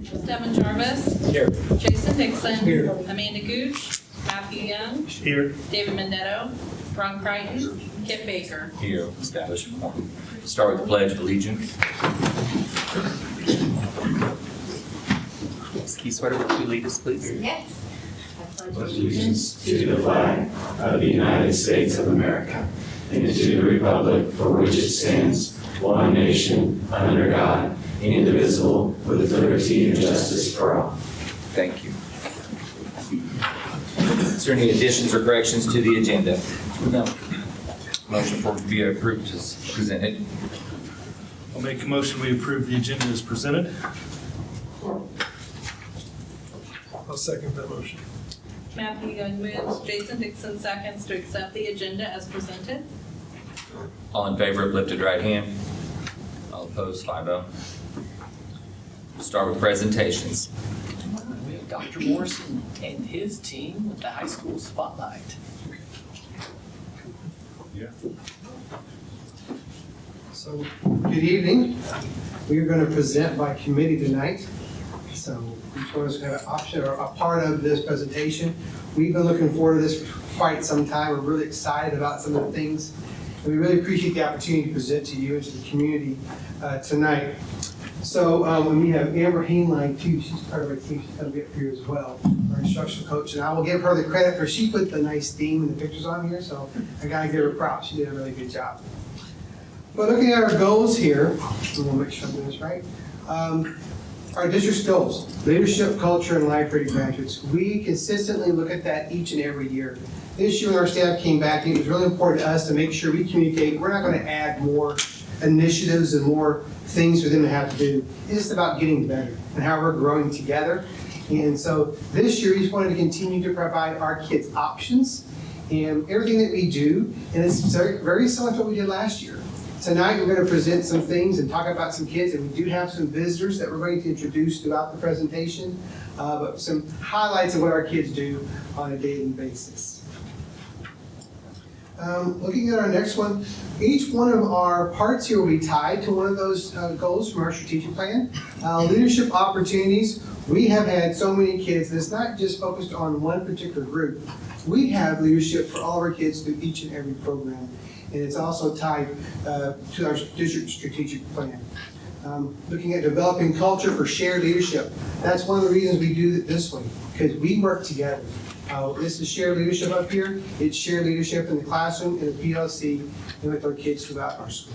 Devin Jarvis. Here. Jason Dixon. Here. Amanda Gooch. Matthew Young. Here. David Mendetto. Ron Crichton. Kip Baker. Here, establish a quorum. Start with the Pledge of Allegiance. Ms. Keysweater, would you lead us, please? Yes. Allegiance to the flag of the United States of America and to the republic for which it stands, one nation, under God, indivisible, with liberty and justice for all. Thank you. Is there any additions or corrections to the agenda? No. Motion for be approved is presented. I'll make a motion we approve the agenda as presented. I'll second that motion. Matthew Young moves. Jason Dixon seconds to accept the agenda as presented. All in favor of lifted right hand? All opposed, 5-0. Start with presentations. We have Dr. Morrison and his team with the high school spotlight. So, good evening. We are going to present by committee tonight. So each one is going to have an option or a part of this presentation. We've been looking forward to this for quite some time. We're really excited about some of the things. And we really appreciate the opportunity to present to you and to the community tonight. So and we have Amber Hainline too. She's part of our team. She's going to be up here as well, our instructional coach. And I will give her the credit for she put the nice theme and the pictures on here. So I got to give her props. She did a really good job. But looking at our goals here, and we'll make sure I'm doing this right. Our district's goals, leadership, culture, and life ready graduates. We consistently look at that each and every year. This year when our staff came back, it was really important to us to make sure we communicate. We're not going to add more initiatives and more things for them to have to do. It's just about getting better and how we're growing together. And so this year we just wanted to continue to provide our kids options and everything that we do. And it's very similar to what we did last year. Tonight, we're going to present some things and talk about some kids, and we do have some visitors that we're going to introduce throughout the presentation, but some highlights of what our kids do on a daily basis. Looking at our next one, each one of our parts here will be tied to one of those goals from our strategic plan. Leadership opportunities, we have had so many kids, and it's not just focused on one particular group. We have leadership for all of our kids through each and every program. And it's also tied to our district strategic plan. Looking at developing culture for shared leadership. That's one of the reasons we do it this way, because we work together. This is shared leadership up here. It's shared leadership in the classroom, in the PLC, and with our kids throughout our school.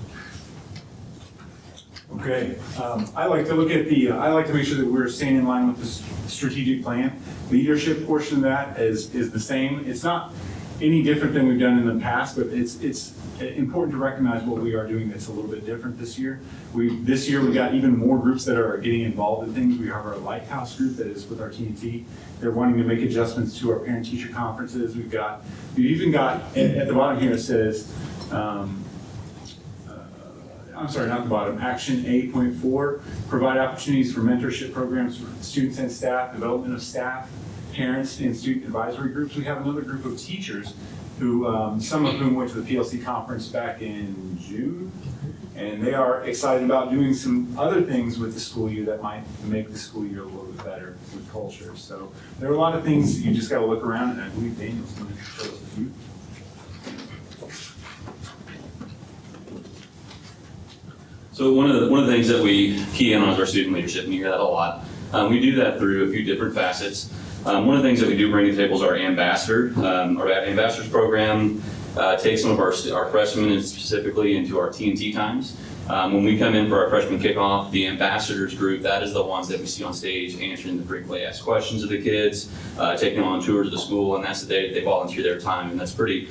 Okay, I like to look at I like to make sure that we're staying in line with the strategic plan. Leadership portion of that is the same. It's not any different than we've done in the past, but it's important to recognize what we are doing that's a little bit different this year. This year we got even more groups that are getting involved in things. We have our Lighthouse group that is with our TNT. They're wanting to make adjustments to our parent-teacher conferences. We've even got at the bottom here it says, I'm sorry, not the bottom, Action 8.4, provide opportunities for mentorship programs for students and staff, development of staff, parents, and student advisory groups. We have another group of teachers who, some of whom went to the PLC conference back in June, and they are excited about doing some other things with the school year that might make the school year a little bit better with culture. So there are a lot of things you just got to look around, and I believe Daniel's going to show us a few. So one of the things that we key in on is our student leadership, and you hear that a lot. We do that through a few different facets. One of the things that we do bring to the table is our ambassador. Our ambassadors program takes some of our freshmen and specifically into our TNT times. When we come in for our freshman kickoff, the ambassadors group, that is the ones that we see on stage answering the frequently asked questions of the kids, taking them on tours of the school, and that's the day that they volunteer their time. And that's pretty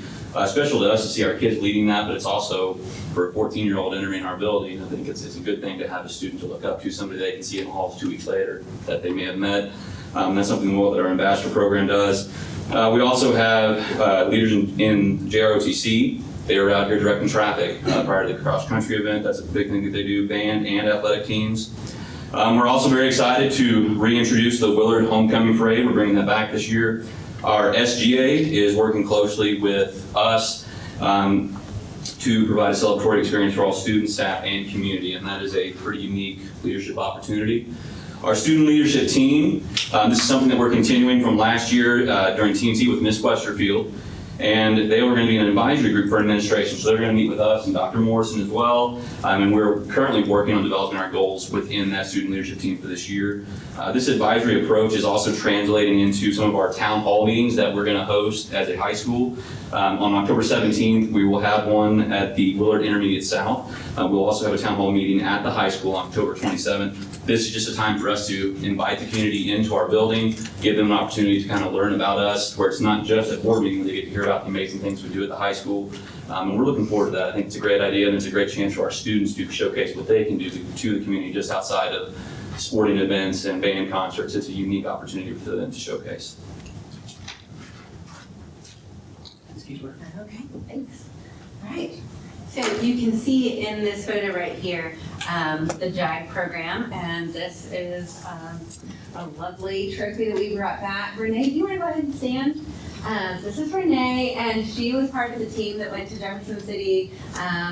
special to us to see our kids leading that, but it's also for a 14-year-old entering our building. I think it's a good thing to have a student to look up to, somebody they can see in the halls 2 weeks later that they may have met. That's something that our ambassador program does. We also have leaders in JROTC. They are out here directing traffic prior to the cross-country event. That's a big thing that they do, band and athletic teams. We're also very excited to reintroduce the Willard Homecoming Parade. We're bringing that back this year. Our SGA is working closely with us to provide a celebratory experience for all students, staff, and community, and that is a pretty unique leadership opportunity. Our student leadership team, this is something that we're continuing from last year during TNT with Miss Westerfield. And they were going to be an advisory group for administration. So they're going to meet with us and Dr. Morrison as well. And we're currently working on developing our goals within that student leadership team for this year. This advisory approach is also translating into some of our town hall meetings that we're going to host as a high school. On October 17th, we will have one at the Willard Intermediate South. We'll also have a town hall meeting at the high school on October 27th. This is just a time for us to invite the community into our building, give them an opportunity to kind of learn about us, where it's not just a board meeting, where they get to hear about the amazing things we do at the high school. And we're looking forward to that. I think it's a great idea, and it's a great chance for our students to showcase what they can do to the community just outside of sporting events and band concerts. It's a unique opportunity for them to showcase. Okay, thanks. All right. So you can see in this photo right here, the JAG program, and this is a lovely trophy that we brought back. Renee, do you want to go ahead and stand? This is Renee, and she was part of the team that went to Jefferson City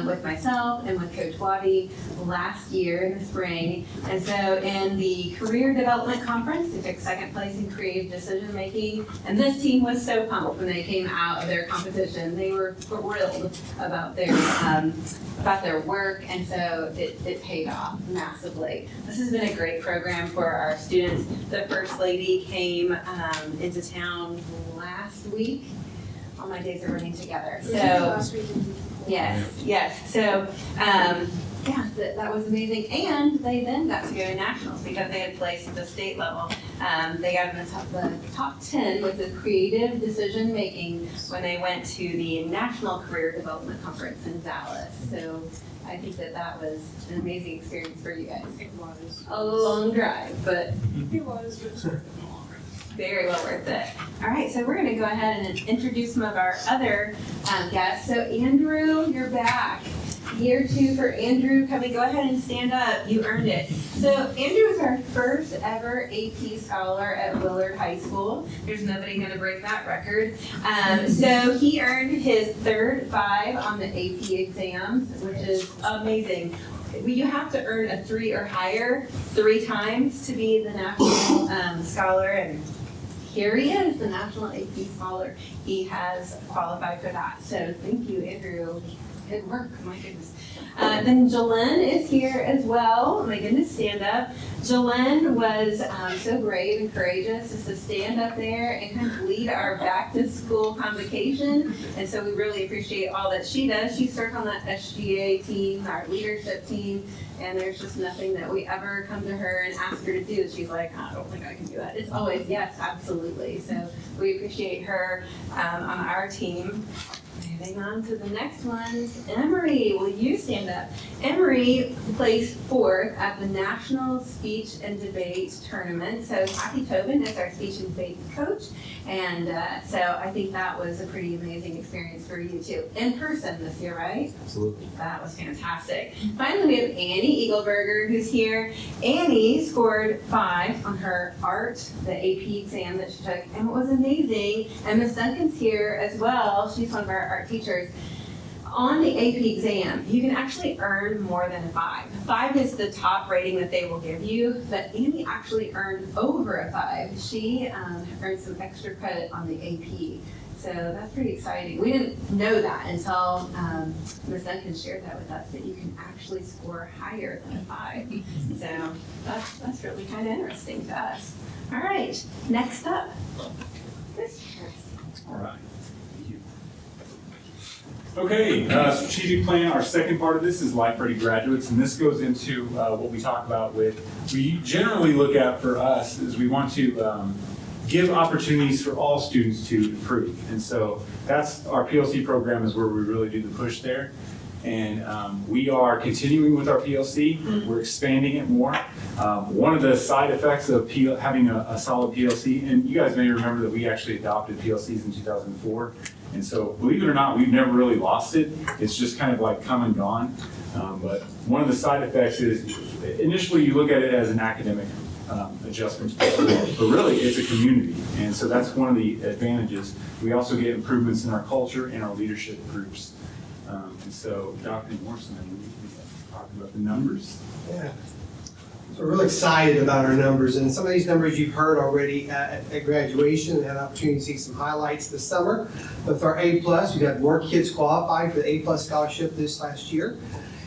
with myself and with Coach Waddy last year in the spring. And so in the Career Development Conference, they took second place in creative decision making. And this team was so pumped when they came out of their competition. They were thrilled about their work, and so it paid off massively. This has been a great program for our students. The First Lady came into town last week. All my days are running together. So yes. So yeah, that was amazing. And they then got to go to nationals because they had placed at the state level. They got in the top 10 with the creative decision making when they went to the National Career Development Conference in Dallas. So I think that was an amazing experience for you guys. It was a long drive, but it was very well worth it. All right, so we're going to go ahead and introduce some of our other guests. So Andrew, you're back. Year 2 for Andrew. Go ahead and stand up. You earned it. So Andrew is our first ever AP scholar at Willard High School. There's nobody going to break that record. So he earned his third 5 on the AP exams, which is amazing. You have to earn a 3 or higher 3 times to be the national scholar, and here he is, the national AP scholar. He has qualified for that. So thank you, Andrew. Good work, my goodness. Then Jalen is here as well. Oh my goodness, stand up. Jalen was so brave and courageous just to stand up there and kind of lead our back to school convocation. And so we really appreciate all that she does. She serves on that SGA team, our leadership team, and there's just nothing that we ever come to her and ask her to do. She's like, I don't think I can do that. It's always, yes, absolutely. So we appreciate her on our team. Moving on to the next one is Emery. Will you stand up? Emery placed 4th at the National Speech and Debate Tournament. So Kathy Tobin is our speech and debate coach. And so I think that was a pretty amazing experience for you too. In person this year, right? Absolutely. That was fantastic. Finally, we have Annie Eagleberger who's here. Annie scored 5 on her art, the AP exam that she took, and it was amazing. And Miss Duncan's here as well. She's one of our art teachers. On the AP exam, you can actually earn more than a 5. 5 is the top rating that they will give you, but Annie actually earned over a 5. She earned some extra credit on the AP. So that's pretty exciting. We didn't know that until Ms. Duncan shared that with us, that you can actually score higher than a 5. So that's really kind of interesting to us. All right, next up. All right. Okay, strategic plan, our second part of this is Life Ready Graduates, and this goes into what we talk about we generally look at for us is we want to give opportunities for all students to improve. And so that's our PLC program is where we really do the push there. And we are continuing with our PLC. We're expanding it more. One of the side effects of having a solid PLC, and you guys may remember that we actually adopted PLCs in 2004. And so, believe it or not, we've never really lost it. It's just kind of like come and gone. But one of the side effects is, initially you look at it as an academic adjustment, but really it's a community. And so that's one of the advantages. We also get improvements in our culture and our leadership groups. And so, Dr. Morrison, I need to talk about the numbers. Yeah. So we're really excited about our numbers, and some of these numbers you've heard already at graduation, and had an opportunity to see some highlights this summer. With our A+, we've had more kids qualified for the A+ scholarship this last year.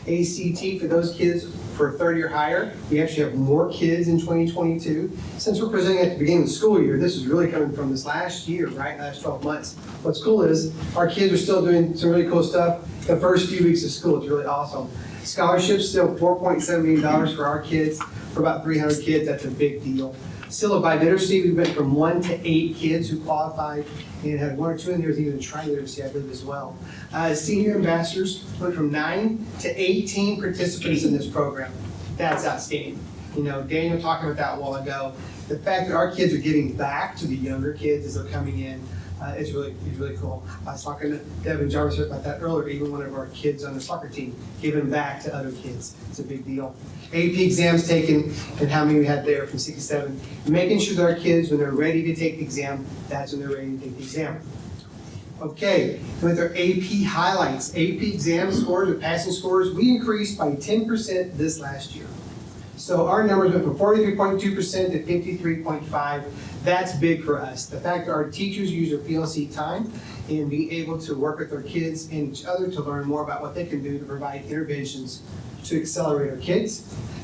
ACT for those kids for a third year higher, we actually have more kids in 2022. Since we're presenting at the beginning of the school year, this is really coming from this last year, right, last 12 months. What's cool is our kids are still doing some really cool stuff the first few weeks of school. It's really awesome. Scholarships, still $4.7 million for our kids, for about 300 kids. That's a big deal. Still by literacy, we went from 1 to 8 kids who qualified, and had 1 or 2 in there with even tri-literacy, I believe, as well. Senior ambassadors went from 9 to 18 participants in this program. That's outstanding. You know, Daniel talked about that a while ago. The fact that our kids are giving back to the younger kids as they're coming in is really cool. I was talking to Devin Jarvis about that earlier. Even one of our kids on the soccer team giving back to other kids. It's a big deal. AP exams taken, and how many we had there from 67. Making sure that our kids, when they're ready to take the exam, that's when they're ready to take the exam. Okay, with our AP highlights, AP exam scores or passing scores, we increased by 10% this last year. So our numbers went from 43.2% to 53.5%. That's big for us. The fact that our teachers use their PLC time and be able to work with their kids and each other to learn more about what they can do to provide interventions to accelerate our kids.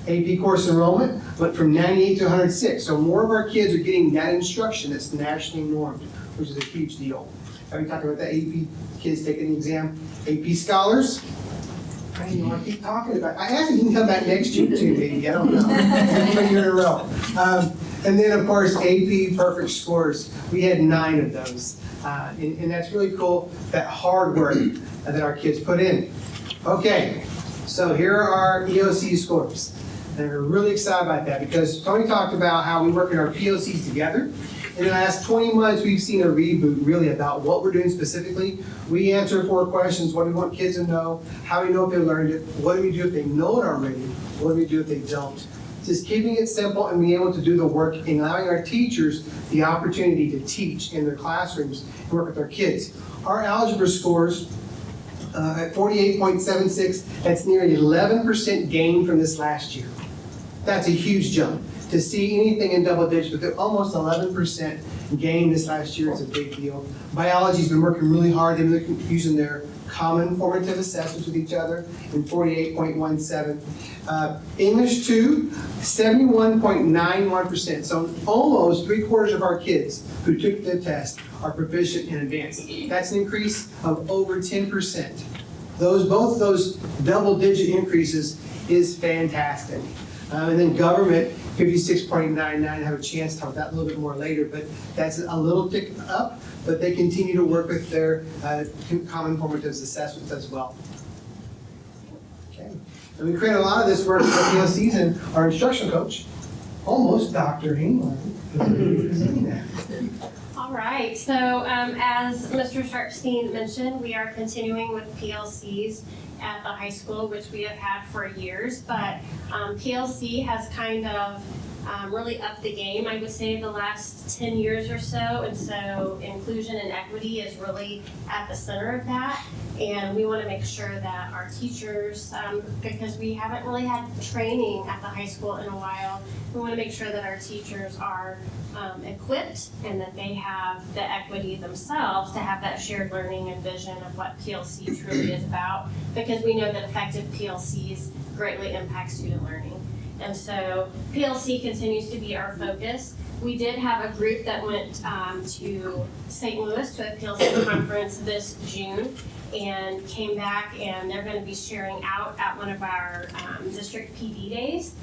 AP course enrollment went from 98 to 106. So more of our kids are getting that instruction that's nationally normed, which is a huge deal. Are we talking about the AP kids taking the exam? AP scholars. Brian, you want to keep talking about it? I asked if you can come back next year too, maybe. I don't know. Every year in a row. And then, of course, AP perfect scores. We had 9 of those. And that's really cool, that hard work that our kids put in. Okay, so here are our EOC scores. And we're really excited about that because Tony talked about how we work in our POCs together. In the last 20 months, we've seen a reboot really about what we're doing specifically. We answer 4 questions. What do we want kids to know? How do we know if they learned it? What do we do if they know it already? What do we do if they don't? Just keeping it simple and being able to do the work and allowing our teachers the opportunity to teach in their classrooms and work with our kids. Our algebra scores at 48.76, that's nearly 11% gain from this last year. That's a huge jump. To see anything in double digits, but almost 11% gain this last year is a big deal. Biology's been working really hard. They've been using their common formative assessments with each other in 48.17. English 2, 71.91%. So almost 3/4 of our kids who took the test are proficient in advanced. That's an increase of over 10%. Both those double-digit increases is fantastic. And then government, 56.99, I have a chance to talk about that a little bit more later, but that's a little tick up, but they continue to work with their common formative assessments as well. Okay, and we create a lot of this work for PLCs, and our instruction coach, almost Dr. England, is presenting that. All right, so as Mr. Sharpstein mentioned, we are continuing with PLCs at the high school, which we have had for years, but PLC has kind of really upped the game, I would say, the last 10 years or so, and so inclusion and equity is really at the center of that, and we want to make sure that our teachers, because we haven't really had training at the high school in a while, we want to make sure that our teachers are equipped and that they have the equity themselves to have that shared learning and vision of what PLC truly is about, because we know that effective PLCs greatly impact student learning. And so PLC continues to be our focus. We did have a group that went to St. Louis to a PLC conference this June and came back, and they're going to be sharing out at one of our district PD days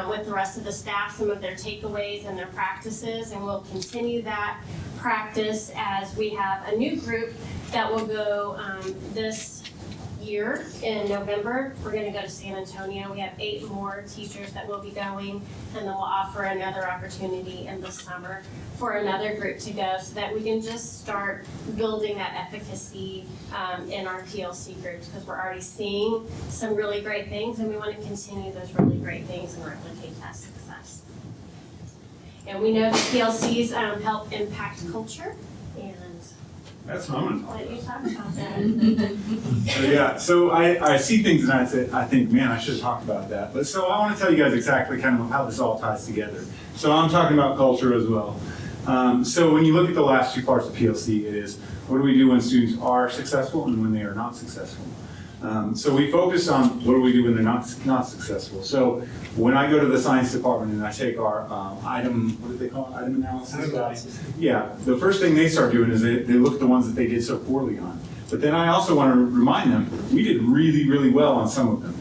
with the rest of the staff some of their takeaways and their practices, and we'll continue that practice as we have a new group that will go this year in November. We're going to go to San Antonio. We have 8 more teachers that will be going, and then we'll offer another opportunity in the summer for another group to go so that we can just start building that efficacy in our PLC groups, because we're already seeing some really great things, and we want to continue those really great things and replicate that success. And we know that PLCs help impact culture, and That's what I'm gonna I'll let you talk about that. So, yeah, so I see things and I think, man, I should have talked about that. But so I want to tell you guys exactly kind of how this all ties together. So I'm talking about culture as well. So when you look at the last two parts of PLC, it is what do we do when students are successful and when they are not successful? So we focus on what do we do when they're not successful. So when I go to the science department and I take our item, what do they call it, item analysis? Yeah, the first thing they start doing is they look at the ones that they did so poorly on. But then I also want to remind them, we did really, really well on some of them.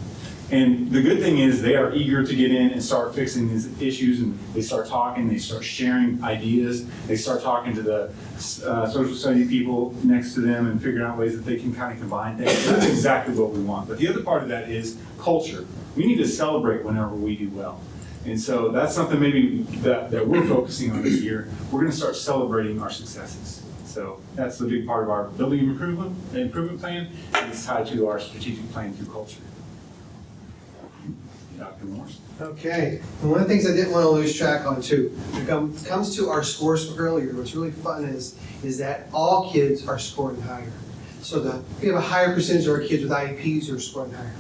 And the good thing is they are eager to get in and start fixing these issues, and they start talking, they start sharing ideas, they start talking to the social study people next to them and figuring out ways that they can kind of combine things. That's exactly what we want. But the other part of that is culture. We need to celebrate whenever we do well. And so that's something maybe that we're focusing on this year. We're going to start celebrating our successes. So that's the big part of our building improvement plan, and it's tied to our strategic plan through culture. Dr. Morris. Okay, and one of the things I didn't want to lose track on too, when it comes to our scores from earlier, what's really fun is that all kids are scoring higher. So we have a higher percentage of our kids with IEPs who are scoring higher.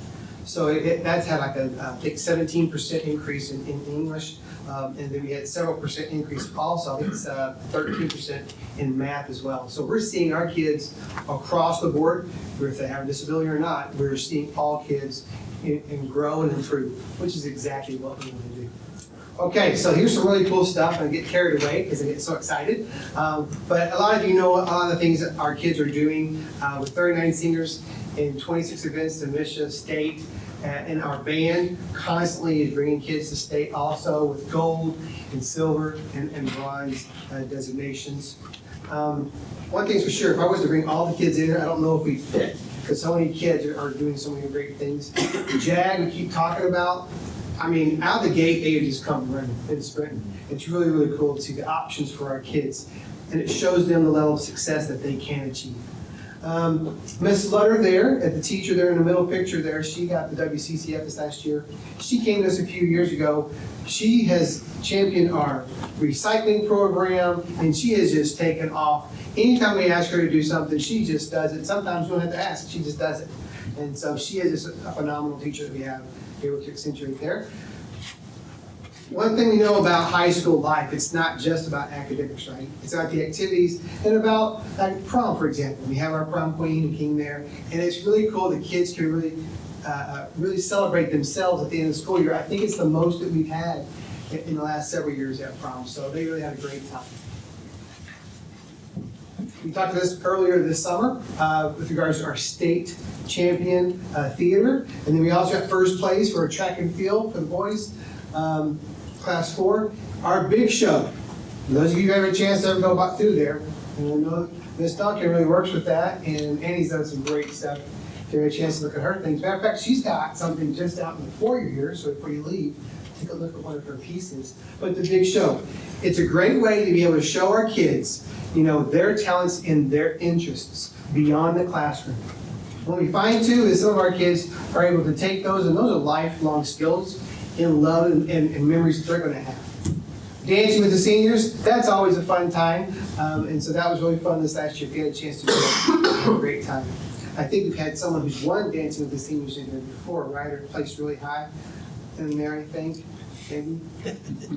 So that's had like I think 17% increase in English, and then we had several percent increase also, I think it's 13% in math as well. So we're seeing our kids across the board, if they have a disability or not, we're seeing all kids and grow and improve, which is exactly what we want to do. Okay, so here's some really cool stuff. I get carried away because I get so excited. But a lot of you know a lot of the things that our kids are doing with 39 singers in 26 events to Michigan State. And our band constantly is bringing kids to state also with gold and silver and bronze designations. One thing's for sure, if I was to bring all the kids in here, I don't know if we'd fit, because so many kids are doing so many great things. The JAG we keep talking about, I mean, out of the gate, they just come running and sprinting. It's really, really cool to see the options for our kids, and it shows them the level of success that they can achieve. Miss Lutter there, the teacher there in the middle picture there, she got the WCCF this last year. She came to us a few years ago. She has championed our recycling program, and she has just taken off. Anytime we ask her to do something, she just does it. Sometimes we don't have to ask, she just does it. And so she is just a phenomenal teacher that we have here with Accentuate there. One thing we know about high school life, it's not just about academics, right? It's about the activities and about like prom, for example. We have our prom queen and king there, and it's really cool that kids can really celebrate themselves at the end of the school year. I think it's the most that we've had in the last several years at prom, so they really had a great time. We talked about this earlier this summer with regards to our state champion theater, and then we also got first place for track and field for the boys. Class 4, our big show. Those of you who have a chance to ever go back through there, and I know Miss Duncan really works with that, and Annie's done some great stuff. If you have a chance to look at her things. Matter of fact, she's got something just out in the foyer here, so before you leave, take a look at one of her pieces. But the big show, it's a great way to be able to show our kids, you know, their talents and their interests beyond the classroom. What we find too is some of our kids are able to take those, and those are lifelong skills in love and memories that they're going to have. Dancing with the seniors, that's always a fun time. And so that was really fun this last year. If you had a chance to do that, have a great time. I think we've had someone who's won Dancing with the Seniors in here before, right? Or placed really high in there, I think. Maybe.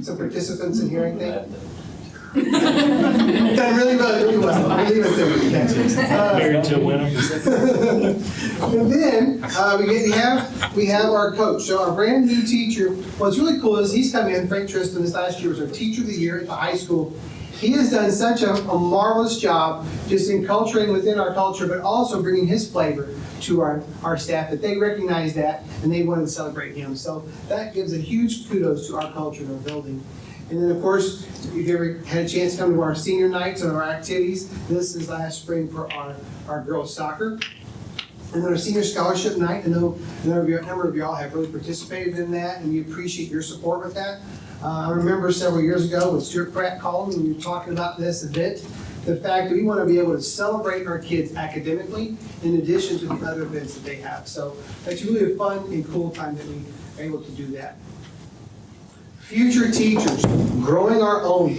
Some participants in here, I think. Done really well. I'll leave it there. Married to a winner. And then we have our coach. So our brand new teacher. What's really cool is he's come in. Frank Tristan this last year was our teacher of the year at the high school. He has done such a marvelous job just enculturating within our culture, but also bringing his flavor to our staff, that they recognize that and they wanted to celebrate him. So that gives a huge kudos to our culture and our building. And then, of course, if you ever had a chance to come to our senior nights and our activities, this is last spring for our girls' soccer. And then our senior scholarship night, I know a number of y'all have really participated in that, and we appreciate your support with that. I remember several years ago when Stuart Pratt called me and we were talking about this event, the fact that we want to be able to celebrate our kids academically in addition to the other events that they have. So that's really a fun and cool time that we are able to do that. Future teachers, growing our own.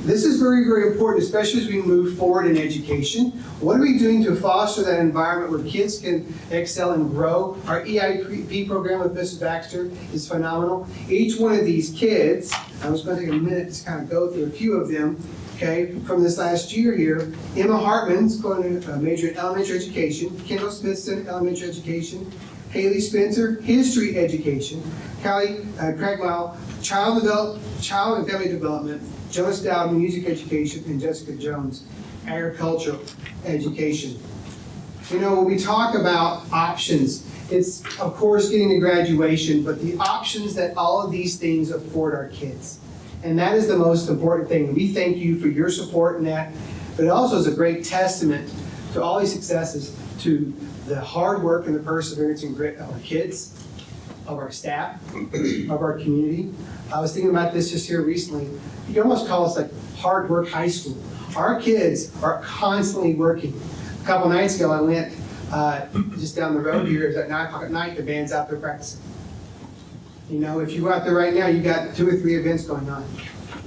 This is very, very important, especially as we move forward in education. What are we doing to foster that environment where kids can excel and grow? Our EIP program with Mrs. Baxter is phenomenal. Each one of these kids, I was going to take a minute to kind of go through a few of them, okay, from this last year here. Emma Hartman's going to major in elementary education. Kendall Smithson, elementary education. Haley Spencer, history education. Callie Craigmile, child and family development. Jonas Dowd, music education. And Jessica Jones, agricultural education. You know, when we talk about options, it's of course getting to graduation, but the options that all of these things afford our kids. And that is the most important thing. We thank you for your support in that, but it also is a great testament to all these successes, to the hard work and the perseverance and grit of our kids, of our staff, of our community. I was thinking about this just here recently. You can almost call us like hard work high school. Our kids are constantly working. A couple nights ago, I went just down the road here. It was at 9 o'clock at night. The band's out there practicing. You know, if you go out there right now, you got 2 or 3 events going on.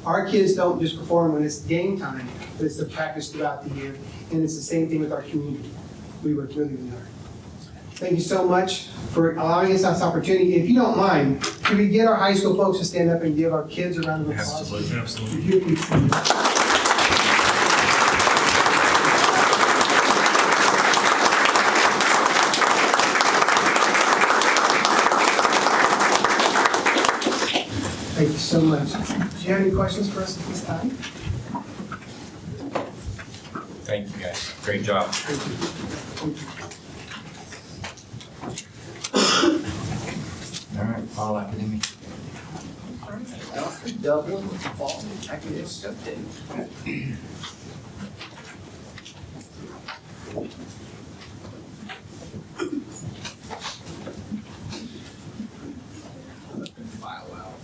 Our kids don't just perform when it's game time, but it's the practice throughout the year. And it's the same thing with our community. We work really, really hard. Thank you so much for allowing us this opportunity. If you don't mind, can we get our high school folks to stand up and give our kids a round of applause? Absolutely. Thank you so much. Do you have any questions for us at this time? Thank you, guys. Great job. All right, fall academic. Dr. Dublin with the fall academic update. File out.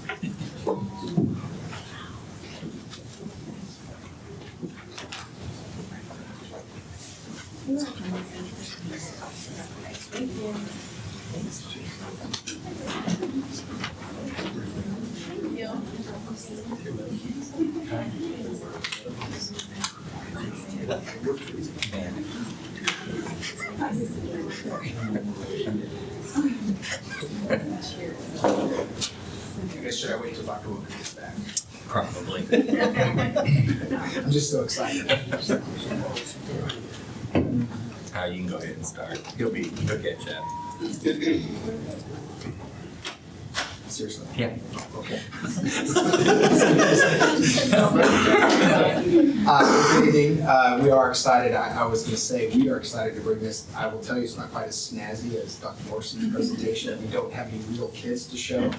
I guess should I wait till Dr. Willard gets back? Probably. I'm just so excited. You can go ahead and start. He'll catch up. Seriously. Yeah. Okay. Good evening. We are excited. I was going to say we are excited to bring this. I will tell you it's not quite as snazzy as Dr. Morrison's presentation. We don't have any real kids to show,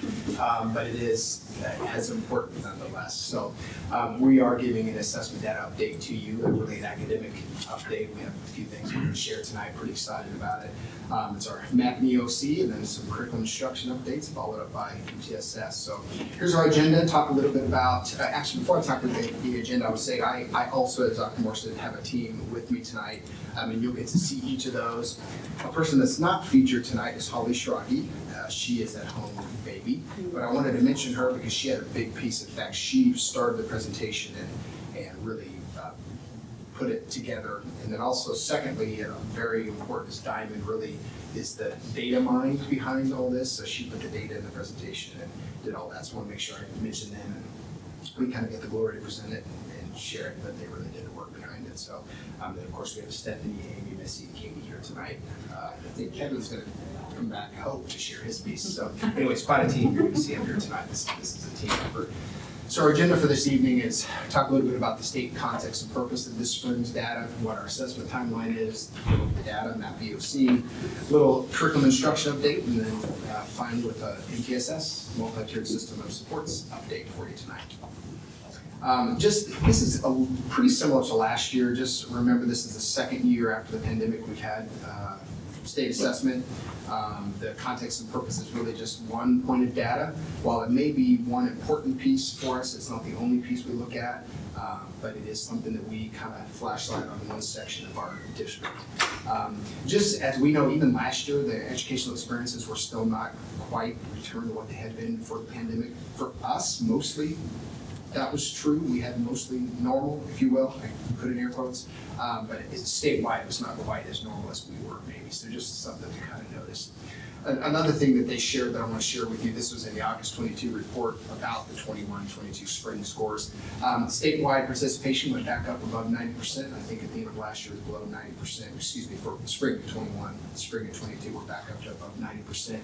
but it has importance nonetheless. So we are giving an assessment data update to you, a really an academic update. We have a few things we're going to share tonight. Pretty excited about it. It's our MAP and EOC, and then some curriculum instruction updates followed up by MTSS. So here's our agenda. Talk a little bit about, actually before I talk about the agenda, I would say I also, as Dr. Morrison, have a team with me tonight, and you'll get to see each of those. A person that's not featured tonight is Holly Schrage. She is at home with the baby, but I wanted to mention her because she had a big piece. In fact, she started the presentation and really put it together. And then also, secondly, very important is Diamond really is the data mind behind all this. So she put the data in the presentation and did all that. So I want to make sure I mention them, and we kind of get the glory to present it and share it, but they really did the work behind it. So then of course we have Stephanie, Amy, Missy, and Katie here tonight. I think Kevin's going to come back, I hope, to share his piece. So anyways, quite a team you're going to see up here tonight. This is a team effort. So our agenda for this evening is talk a little bit about the state context and purpose of this spring's data, what our assessment timeline is, the data, MAP EOC, little curriculum instruction update, and then finally with a MTSS, multi-tiered system of supports update for you tonight. This is pretty similar to last year. Just remember, this is the second year after the pandemic we've had state assessment. The context and purpose is really just one point of data. While it may be one important piece for us, it's not the only piece we look at, but it is something that we kind of flashlight on one section of our district. Just as we know, even last year, the educational experiences were still not quite returned to what they had been for the pandemic. For us, mostly, That was true. We had mostly normal, if you will, I put in air quotes, but it's statewide, it was not quite as normal as we were maybe, so just something to kind of notice. Another thing that they shared that I want to share with you, this was in the August 22 report about the 21-22 spring scores. Statewide participation went back up above 90%. I think at the end of last year it was below 90%, excuse me, for spring of 21, spring of 22, we're back up to above 90%.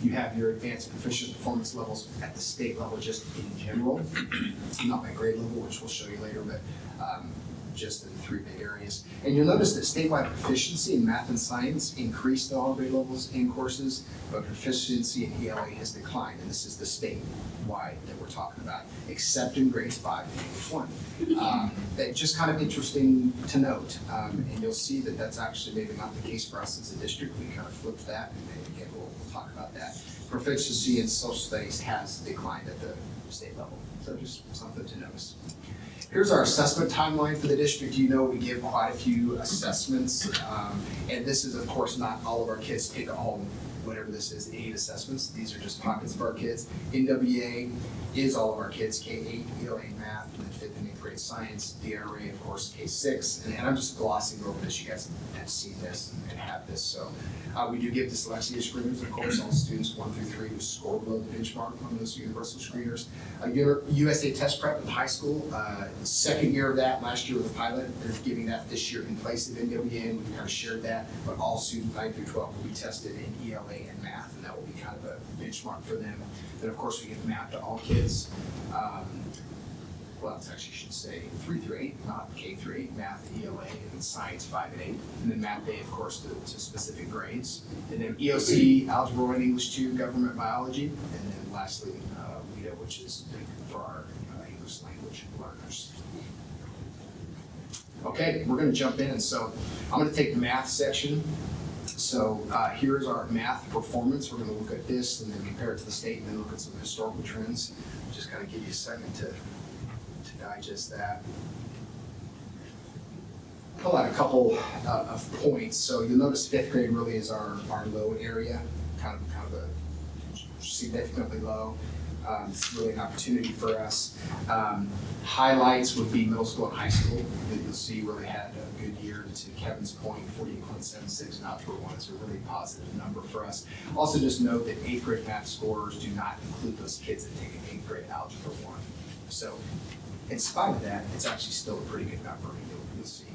You have your advanced proficient performance levels at the state level just in general, not my grade level, which we'll show you later, but just in 3 big areas. And you'll notice that statewide proficiency in math and science increased at all grade levels in courses, but proficiency in ELA has declined, and this is the statewide that we're talking about, except in grades 5 and English 1. That's just kind of interesting to note, and you'll see that that's actually maybe not the case for us as a district. We kind of flipped that, and again, we'll talk about that. Proficiency in social studies has declined at the state level, so just something to notice. Here's our assessment timeline for the district. You know we give quite a few assessments, and this is of course not all of our kids take home whatever this is, 8 assessments. These are just pockets of our kids. NWA is all of our kids, K-8, ELA math, and then 5th and 8th grade science, DRA of course K-6, and I'm just glossing over this. You guys have seen this and have this. So we do give dyslexia screeners, of course, all students 1 through 3 who score below the benchmark on those universal screeners. USA test prep in high school, second year of that, last year with the pilot, they're giving that this year in place of NWA, and we've kind of shared that, but all students 9 through 12 will be tested in ELA and math, and that will be kind of a benchmark for them. Then of course we give math to all kids. Well, it's actually should say 3 through 8, not K through 8, math, ELA, and then science 5 and 8. And then math day, of course, to specific grades. And then EOC, algebra 1, English 2, government biology. And then lastly, WIDA, which is for our English language learners. Okay, we're gonna jump in, and so I'm gonna take the math section. So here's our math performance. We're gonna look at this and then compare it to the state and then look at some historical trends. Just kind of give you a second to digest that. Pull out a couple of points. So you'll notice 5th grade really is our low area, kind of a significantly low. It's really an opportunity for us. Highlights would be middle school and high school. You'll see really had a good year. To Kevin's point, 48.76 and algebra 1 is a really positive number for us. Also just note that 8th grade math scorers do not include those kids that take an 8th grade algebra 1. So in spite of that, it's actually still a pretty good number, you'll see.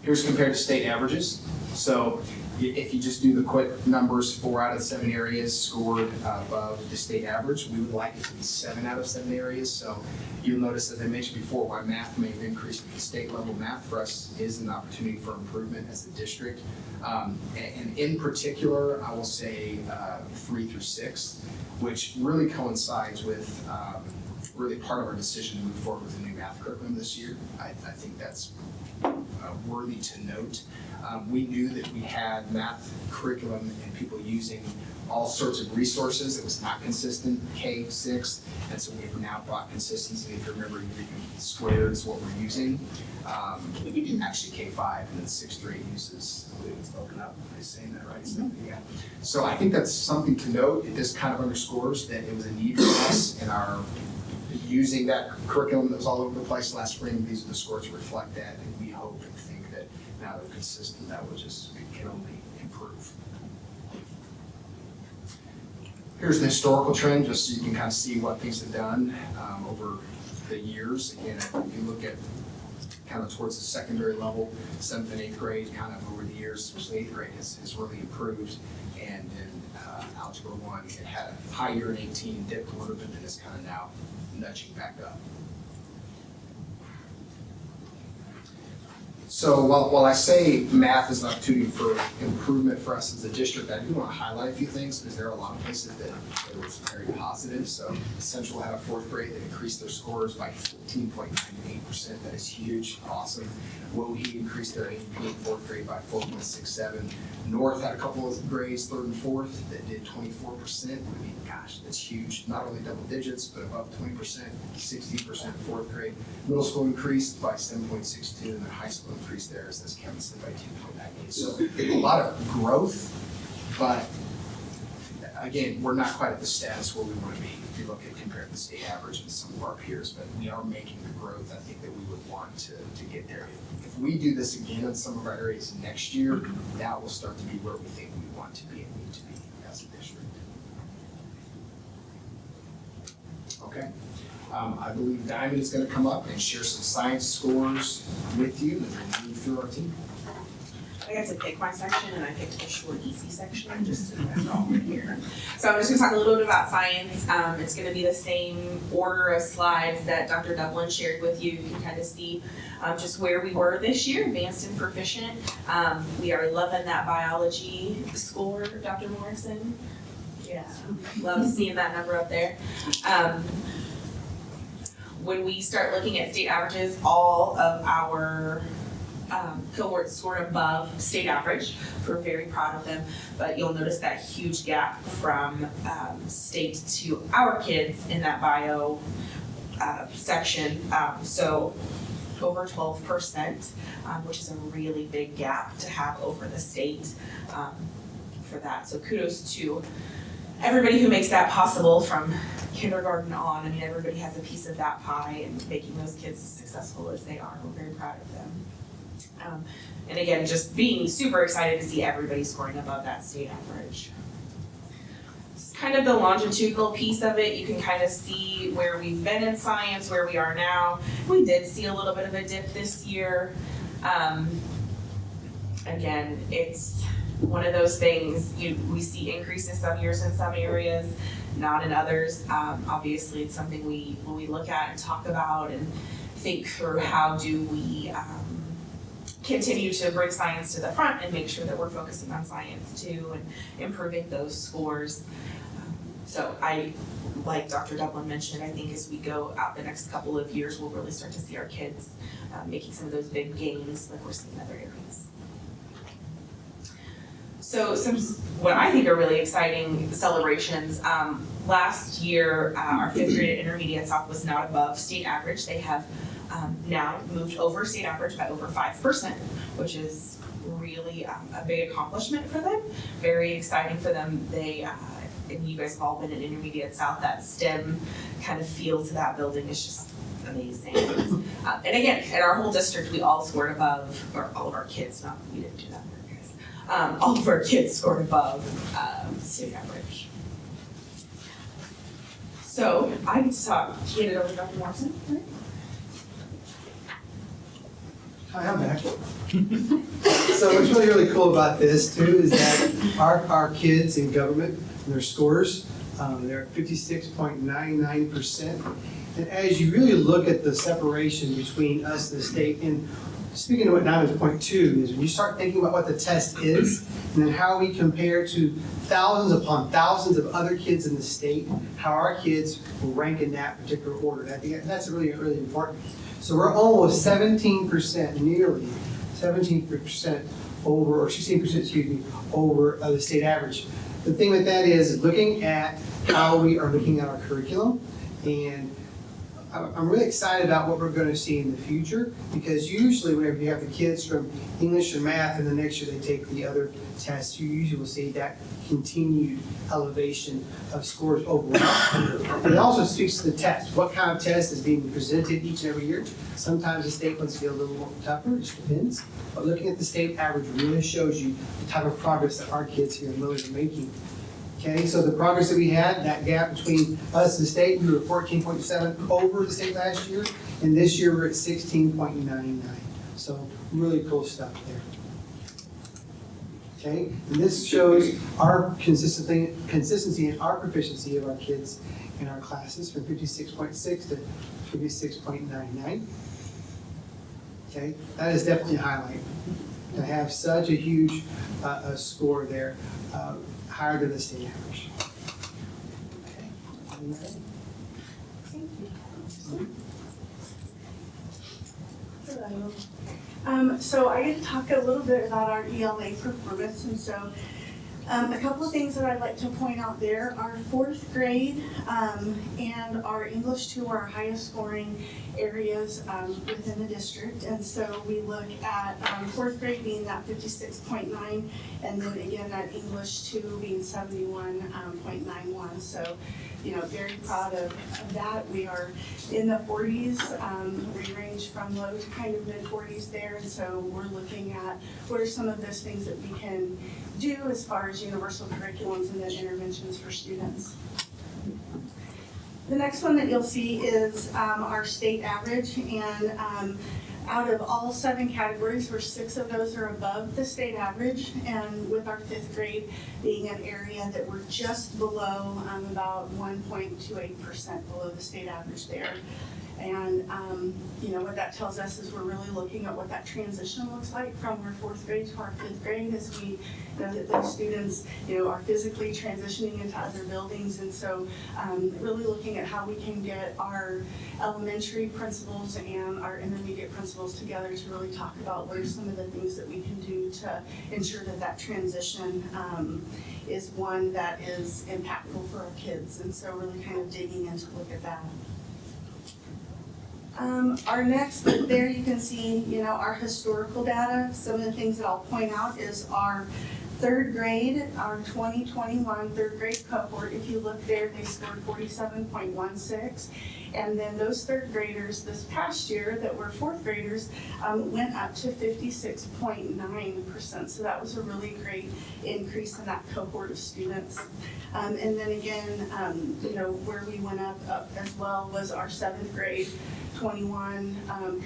Here's compared to state averages. So if you just do the quick numbers, 4 out of 7 areas scored above the state average. We would like it to be 7 out of 7 areas. So you'll notice, as I mentioned before, why math may have increased at the state level. Math for us is an opportunity for improvement as a district. And in particular, I will say 3 through 6, which really coincides with really part of our decision to move forward with a new math curriculum this year. I think that's worthy to note. We knew that we had math curriculum and people using all sorts of resources. It was not consistent, K-6, and so we've now brought consistency. If you remember, squared is what we're using. Actually K-5, and then 6 through 8 uses, I believe it's broken up. Am I saying that right? So, yeah. So I think that's something to note. It just kind of underscores that it was a need for us in our using that curriculum that was all over the place last spring. These are the scores that reflect that, and we hope and think that now they're consistent, that will just, it can only improve. Here's the historical trend, just so you can kind of see what things have done over the years. Again, if you look at kind of towards the secondary level, 7th and 8th grade, kind of over the years, especially 8th grade has really improved. And in algebra 1, it had a high year in 18, dipped a little bit, and is kind of now nudging back up. So while I say math is an opportunity for improvement for us as a district, I do want to highlight a few things because there are a lot of places that it was very positive. So Central had a 4th grade that increased their scores by 14.98%. That is huge, awesome. Wohe increased their AP in 4th grade by 4.67. North had a couple of grades, 3rd and 4th, that did 24%. I mean, gosh, that's huge. Not only double digits, but above 20%, 60% in 4th grade. Middle school increased by 7.62, and then high school increased theirs, as Kevin said, by 2.98. So a lot of growth, but again, we're not quite at the status where we want to be if you look at compared to the state average and some of our peers, but we are making the growth I think that we would want to get there. If we do this again in some of our areas next year, that will start to be where we think we want to be and need to be as a district. Okay. I believe Diamond is going to come up and share some science scores with you and then move through our team. I got to pick my section and I picked the short, easy section just so you guys are all here. So I'm just gonna talk a little bit about science. It's gonna be the same order of slides that Dr. Dublin shared with you. You can kind of see just where we were this year, advanced and proficient. We are loving that biology score, Dr. Morrison. Yeah, love seeing that number up there. When we start looking at state averages, all of our cohorts scored above state average. We're very proud of them, but you'll notice that huge gap from state to our kids in that bio section. So over 12%, which is a really big gap to have over the state for that. So kudos to everybody who makes that possible from kindergarten on. I mean, everybody has a piece of that pie and making those kids as successful as they are. We're very proud of them. And again, just being super excited to see everybody scoring above that state average. It's kind of the longitudinal piece of it. You can kind of see where we've been in science, where we are now. We did see a little bit of a dip this year. Again, it's one of those things, we see increases some years in some areas, not in others. Obviously, it's something we look at and talk about and think through how do we continue to bring science to the front and make sure that we're focusing on science too and improving those scores. So like Dr. Dublin mentioned, I think as we go out the next couple of years, we'll really start to see our kids making some of those big gains like we're seeing in other areas. So some what I think are really exciting celebrations. Last year, our 5th grade at Intermediate South was not above state average. They have now moved over state average by over 5%, which is really a big accomplishment for them. Very exciting for them. They, and you guys have all been at Intermediate South, that STEM kind of feel to that building is just amazing. And again, in our whole district, we all scored above, or all of our kids, not, we didn't do that work, guys. All of our kids scored above state average. So I get to hand it over to Dr. Morrison. Right? Hi, I'm back. So what's really cool about this too is that our kids in government, their scores, they're at 56.99%. And as you really look at the separation between us and the state, and speaking of what Diamond's point two is when you start thinking about what the test is and then how we compare to thousands upon thousands of other kids in the state, how our kids will rank in that particular order. I think that's really, really important. So we're almost 17%, nearly 17% over, or 16%, excuse me, over the state average. The thing with that is looking at how we are looking at our curriculum, and I'm really excited about what we're going to see in the future, because usually whenever you have the kids from English and math and the next year they take the other tests, you usually will see that continued elevation of scores overall. But it also speaks to the test. What kind of test is being presented each and every year? Sometimes the state ones feel a little more tougher, it just depends. But looking at the state average really shows you the type of progress that our kids here in Willard are making. Okay, so the progress that we had, that gap between us and the state, we were 14.7 over the state last year, and this year we're at 16.99. So really cool stuff there. Okay, and this shows our consistency and our proficiency of our kids in our classes from 56.6 to 56.99. Okay, that is definitely a highlight. To have such a huge score there. Higher than the state average. Okay. So I get to talk a little bit about our ELA performance, and so A couple of things that I'd like to point out there, our fourth grade and our English 2 are our highest scoring areas within the district. And so we look at fourth grade being that 56.9, and then again that English 2 being 71.91. So, you know, very proud of that. We are in the 40s. We range from low to kind of mid 40s there. And so we're looking at what are some of those things that we can do as far as universal curriculums and then interventions for students. The next one that you'll see is our state average, and out of all 7 categories, where 6 of those are above the state average, and with our 5th grade being an area that we're just below, about 1.28% below the state average there. And you know, what that tells us is we're really looking at what that transition looks like from our 4th grade to our 5th grade, as we know that those students, you know, are physically transitioning into other buildings. And so really looking at how we can get our elementary principals and our intermediate principals together to really talk about what are some of the things that we can do to ensure that that transition is one that is impactful for our kids. And so really kind of digging in to look at that. Our next, there you can see, you know, our historical data. Some of the things that I'll point out is our 3rd grade, our 2021 3rd grade cohort. If you look there, they scored 47.16. And then those 3rd graders this past year that were 4th graders went up to 56.9%. So that was a really great increase in that cohort of students. And then again, you know, where we went up as well was our 7th grade 21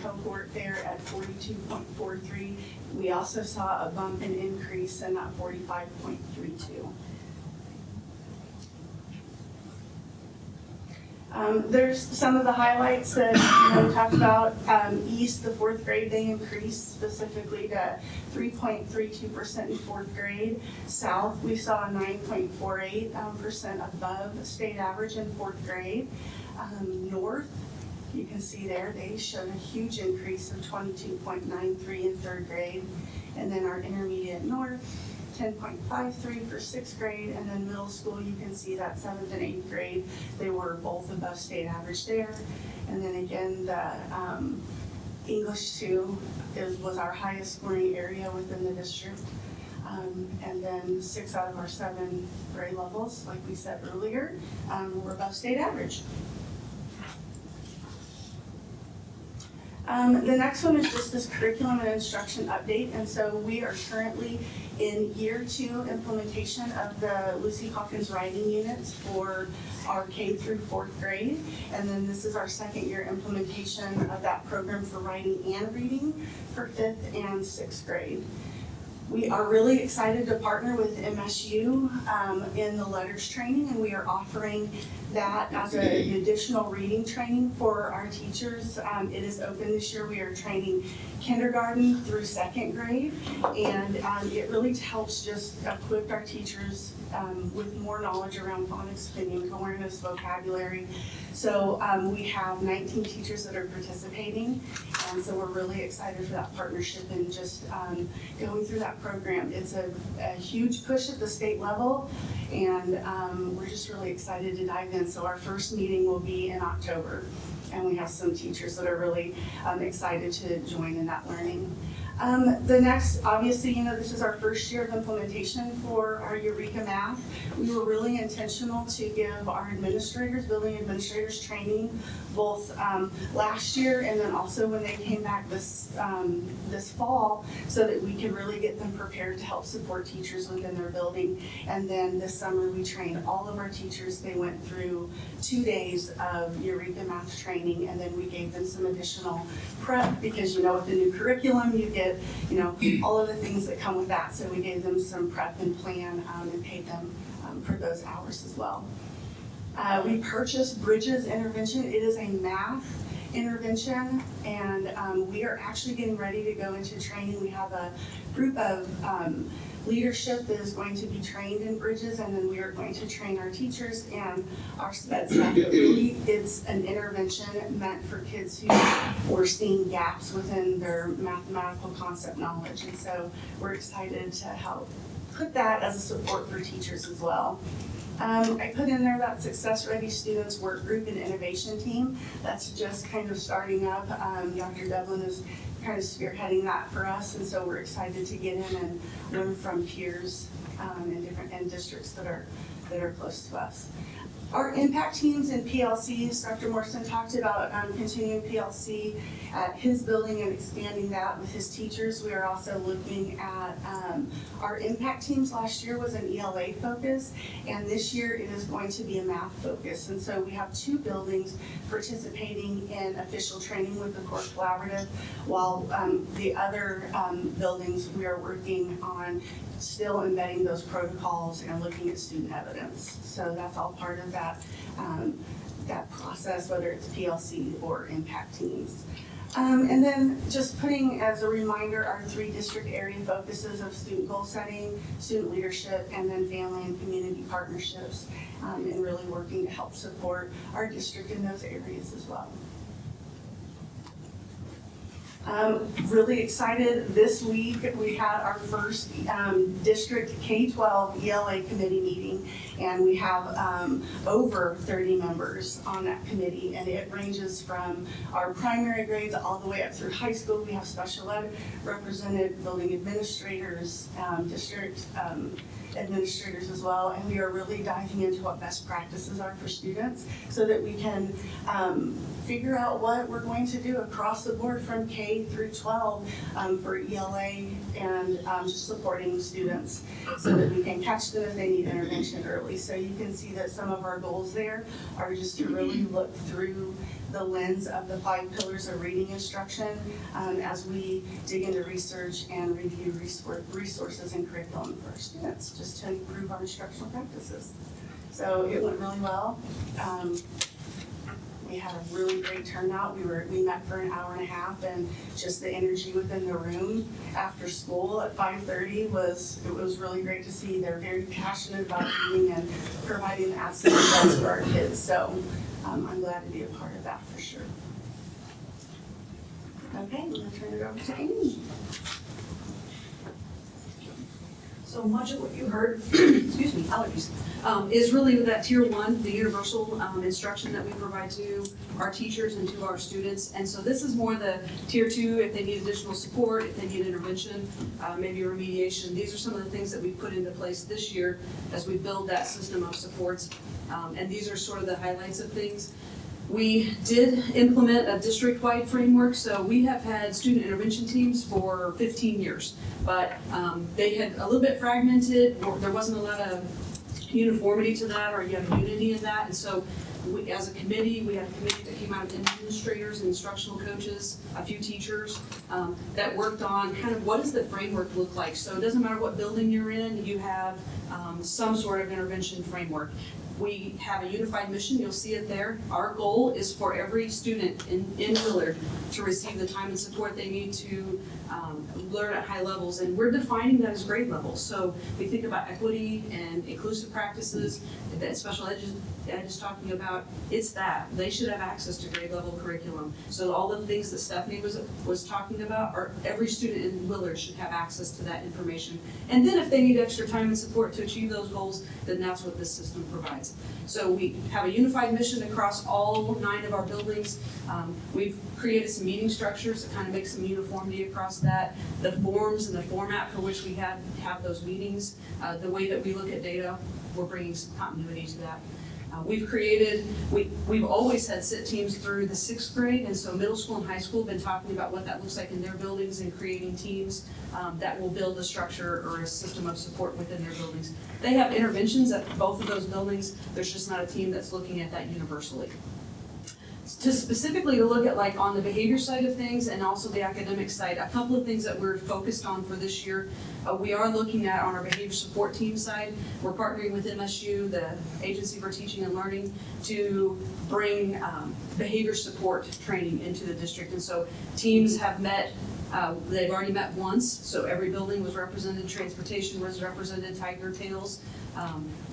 cohort there at 42.43. We also saw a bump and increase in that 45.32. There's some of the highlights that we talked about. East, the 4th grade, they increased specifically to 3.32% in 4th grade. South, we saw 9.48% above state average in 4th grade. North, you can see there, they showed a huge increase of 22.93 in 3rd grade. And then our intermediate north, 10.53 for 6th grade, and then middle school, you can see that 7th and 8th grade, they were both above state average there. And then again, the English 2 was our highest scoring area within the district. And then 6 out of our 7 grade levels, like we said earlier, were above state average. The next one is just this curriculum and instruction update. And so we are currently in year 2 implementation of the Lucy Hawkins writing units for our K through 4th grade. And then this is our 2nd year implementation of that program for writing and reading for 5th and 6th grade. We are really excited to partner with MSU in the letters training, and we are offering that as an additional reading training for our teachers. It is open this year. We are training kindergarten through 2nd grade, and it really helps just equip our teachers with more knowledge around phonics, phonemic awareness, vocabulary. So we have 19 teachers that are participating, and so we're really excited for that partnership and just going through that program. It's a huge push at the state level, and we're just really excited to dive in. So our first meeting will be in October, and we have some teachers that are really excited to join in that learning. The next, obviously, you know, this is our first year of implementation for our Eureka Math. We were really intentional to give our administrators, building administrators, training both last year and then also when they came back this fall, so that we could really get them prepared to help support teachers within their building. And then this summer we trained all of our teachers. They went through 2 days of Eureka Math training, and then we gave them some additional prep because, you know, with the new curriculum you get, you know, all of the things that come with that. So we gave them some prep and plan and paid them for those hours as well. We purchased Bridges Intervention. It is a math intervention, and we are actually getting ready to go into training. We have a group of leadership that is going to be trained in Bridges, and then we are going to train our teachers and our SPED staff. But really, it's an intervention meant for kids who were seeing gaps within their mathematical concept knowledge, and so we're excited to help put that as a support for teachers as well. I put in there that Success Ready Students Work Group and Innovation Team. That's just kind of starting up. Dr. Devlin is kind of spearheading that for us, and so we're excited to get in and learn from peers in districts that are close to us. Our impact teams and PLCs, Dr. Morrison talked about continuing PLC at his building and expanding that with his teachers. We are also looking at our impact teams. Last year was an ELA focus, and this year it is going to be a math focus. And so we have 2 buildings participating in official training with the core collaborative, while the other buildings we are working on still embedding those protocols and looking at student evidence. So that's all part of that process, whether it's PLC or impact teams. And then just putting as a reminder our 3 district area focuses of student goal setting, student leadership, and then family and community partnerships, and really working to help support our district in those areas as well. Really excited, this week we had our first district K-12 ELA committee meeting, and we have over 30 members on that committee, and it ranges from our primary grades all the way up through high school. We have special ed represented, building administrators, district administrators as well, and we are really diving into what best practices are for students so that we can figure out what we're going to do across the board from K through 12 for ELA and just supporting students so that we can catch them if they need intervention early. So you can see that some of our goals there are just to really look through the lens of the 5 pillars of reading instruction as we dig into research and review resources and curriculum for our students, just to improve our instructional practices. So it went really well. We had a really great turnout. We met for an hour and a half, and just the energy within the room after school at 5:30 was really great to see. They're very passionate about reading and providing the absolute best for our kids. So I'm glad to be a part of that for sure. Okay, I'm gonna turn it over to Amy. So much of what you heard, excuse me, allergies, is really that tier 1, the universal instruction that we provide to our teachers and to our students. And so this is more the tier 2, if they need additional support, if they need intervention, maybe remediation. These are some of the things that we put into place this year as we build that system of supports. And these are sort of the highlights of things. We did implement a district-wide framework, so we have had student intervention teams for 15 years, but they had a little bit fragmented, or there wasn't a lot of uniformity to that or unity in that, and so we, as a committee, we had a committee that came out of administrators and instructional coaches, a few teachers, that worked on kind of what does the framework look like. So it doesn't matter what building you're in, you have some sort of intervention framework. We have a unified mission, you'll see it there. Our goal is for every student in Willard to receive the time and support they need to learn at high levels, and we're defining that as grade levels. So we think about equity and inclusive practices that special ed is talking about. It's that. They should have access to grade level curriculum. So all the things that Stephanie was talking about, are every student in Willard should have access to that information. And then if they need extra time and support to achieve those goals, then that's what this system provides. So we have a unified mission across all 9 of our buildings. We've created some meeting structures that kind of make some uniformity across that. The forms and the format for which we have those meetings, the way that we look at data, we're bringing some continuity to that. We've always had sit teams through the 6th grade, and so middle school and high school have been talking about what that looks like in their buildings and creating teams that will build a structure or a system of support within their buildings. They have interventions at both of those buildings. There's just not a team that's looking at that universally. Specifically to look at like on the behavior side of things and also the academic side, a couple of things that we're focused on for this year. We are looking at on our behavior support team side, we're partnering with MSU, the Agency for Teaching and Learning, to bring behavior support training into the district. And so teams have met They've already met once, so every building was represented, transportation was represented, Tiger Tails.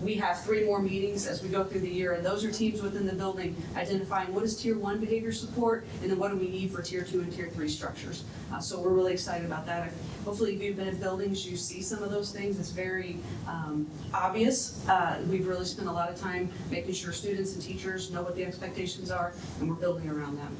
We have 3 more meetings as we go through the year, and those are teams within the building identifying what is Tier 1 behavior support, and then what do we need for Tier 2 and Tier 3 structures. So we're really excited about that. Hopefully, if you've been in buildings, you see some of those things. It's very obvious. We've really spent a lot of time making sure students and teachers know what the expectations are, and we're building around them.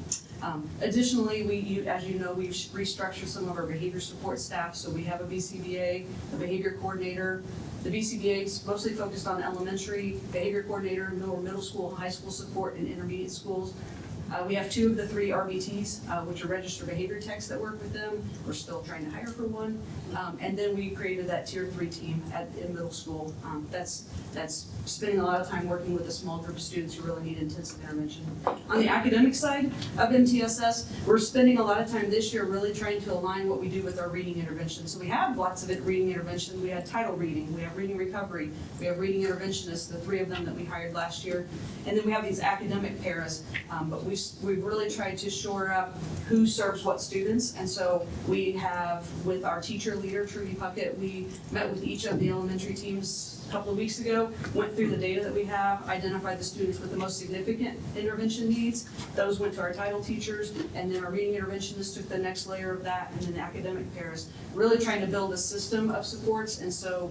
Additionally, as you know, we've restructured some of our behavior support staff, so we have a BCBA, a behavior coordinator. The BCBA is mostly focused on elementary behavior coordinator, middle school, high school support, and intermediate schools. We have 2 of the 3 RBTs, which are registered behavior techs that work with them. We're still trying to hire for one. And then we created that Tier 3 team in middle school. That's spending a lot of time working with a small group of students who really need intensive intervention. On the academic side of MTSS, we're spending a lot of time this year really trying to align what we do with our reading intervention. So we have lots of reading intervention. We had title reading, we have reading recovery, we have reading interventionists, the 3 of them that we hired last year. And then we have these academic paras, but we've really tried to shore up who serves what students. And so we have, with our teacher leader, Trudy Puckett, we met with each of the elementary teams a couple of weeks ago, went through the data that we have, identified the students with the most significant intervention needs. Those went to our title teachers, and then our reading interventionists took the next layer of that, and then academic paras. Really trying to build a system of supports, and so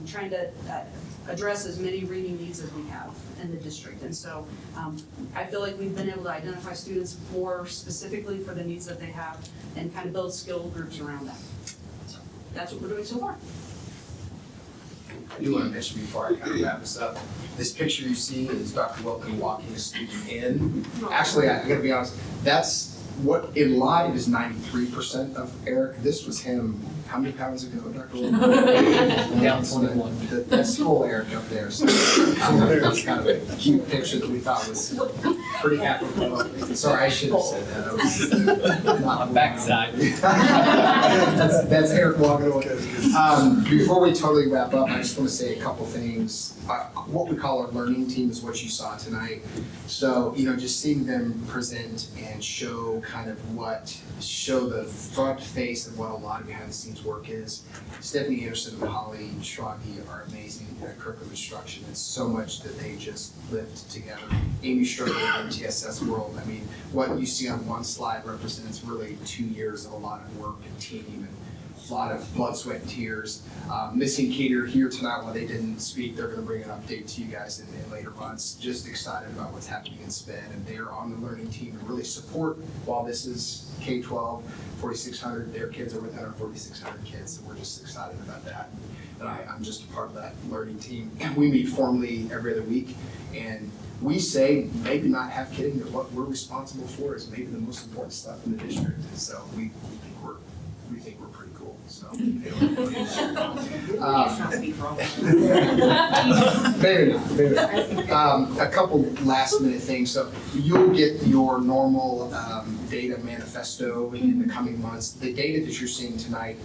trying to address as many reading needs as we have in the district. And so I feel like we've been able to identify students more specifically for the needs that they have and kind of build skill groups around that. So that's what we're doing so far. I do want to mention before I kind of wrap this up, this picture you see is Dr. Wilkin walking a student in. Actually, I gotta be honest, that's what in live is 93% of Eric. This was him how many pounds ago, Dr. Wilkin? Down 21. That's full Eric up there. So that's kind of a cute picture that we thought was pretty apropos. Sorry, I should have said that. That was not On backside. that's Eric walking away. Before we totally wrap up, I just want to say a couple things. What we call our learning team is what you saw tonight. So, just seeing them present and show show the front face of what a lot of behind the scenes work is. Stephanie Anderson and Holly Schrage are amazing at curriculum instruction. It's so much that they just lift together. Amy Stroke in the TSS world. I mean, what you see on one slide represents really 2 years of a lot of work and team and a lot of blood, sweat, and tears. Missy and Katie are here tonight. While they didn't speak, they're going to bring an update to you guys in later months. Just excited about what's happening in SPED, and they're on the learning team and really support while this is K-12, 4,600. Their kids are within our 4,600 kids, so we're just excited about that. And I'm just a part of that learning team. We meet formally every other week, and we say maybe not half kidding that what we're responsible for is maybe the most important stuff in the district. So we think we're pretty cool. So maybe not. A couple last minute things. So you'll get your normal data manifesto in the coming months. The data that you're seeing tonight,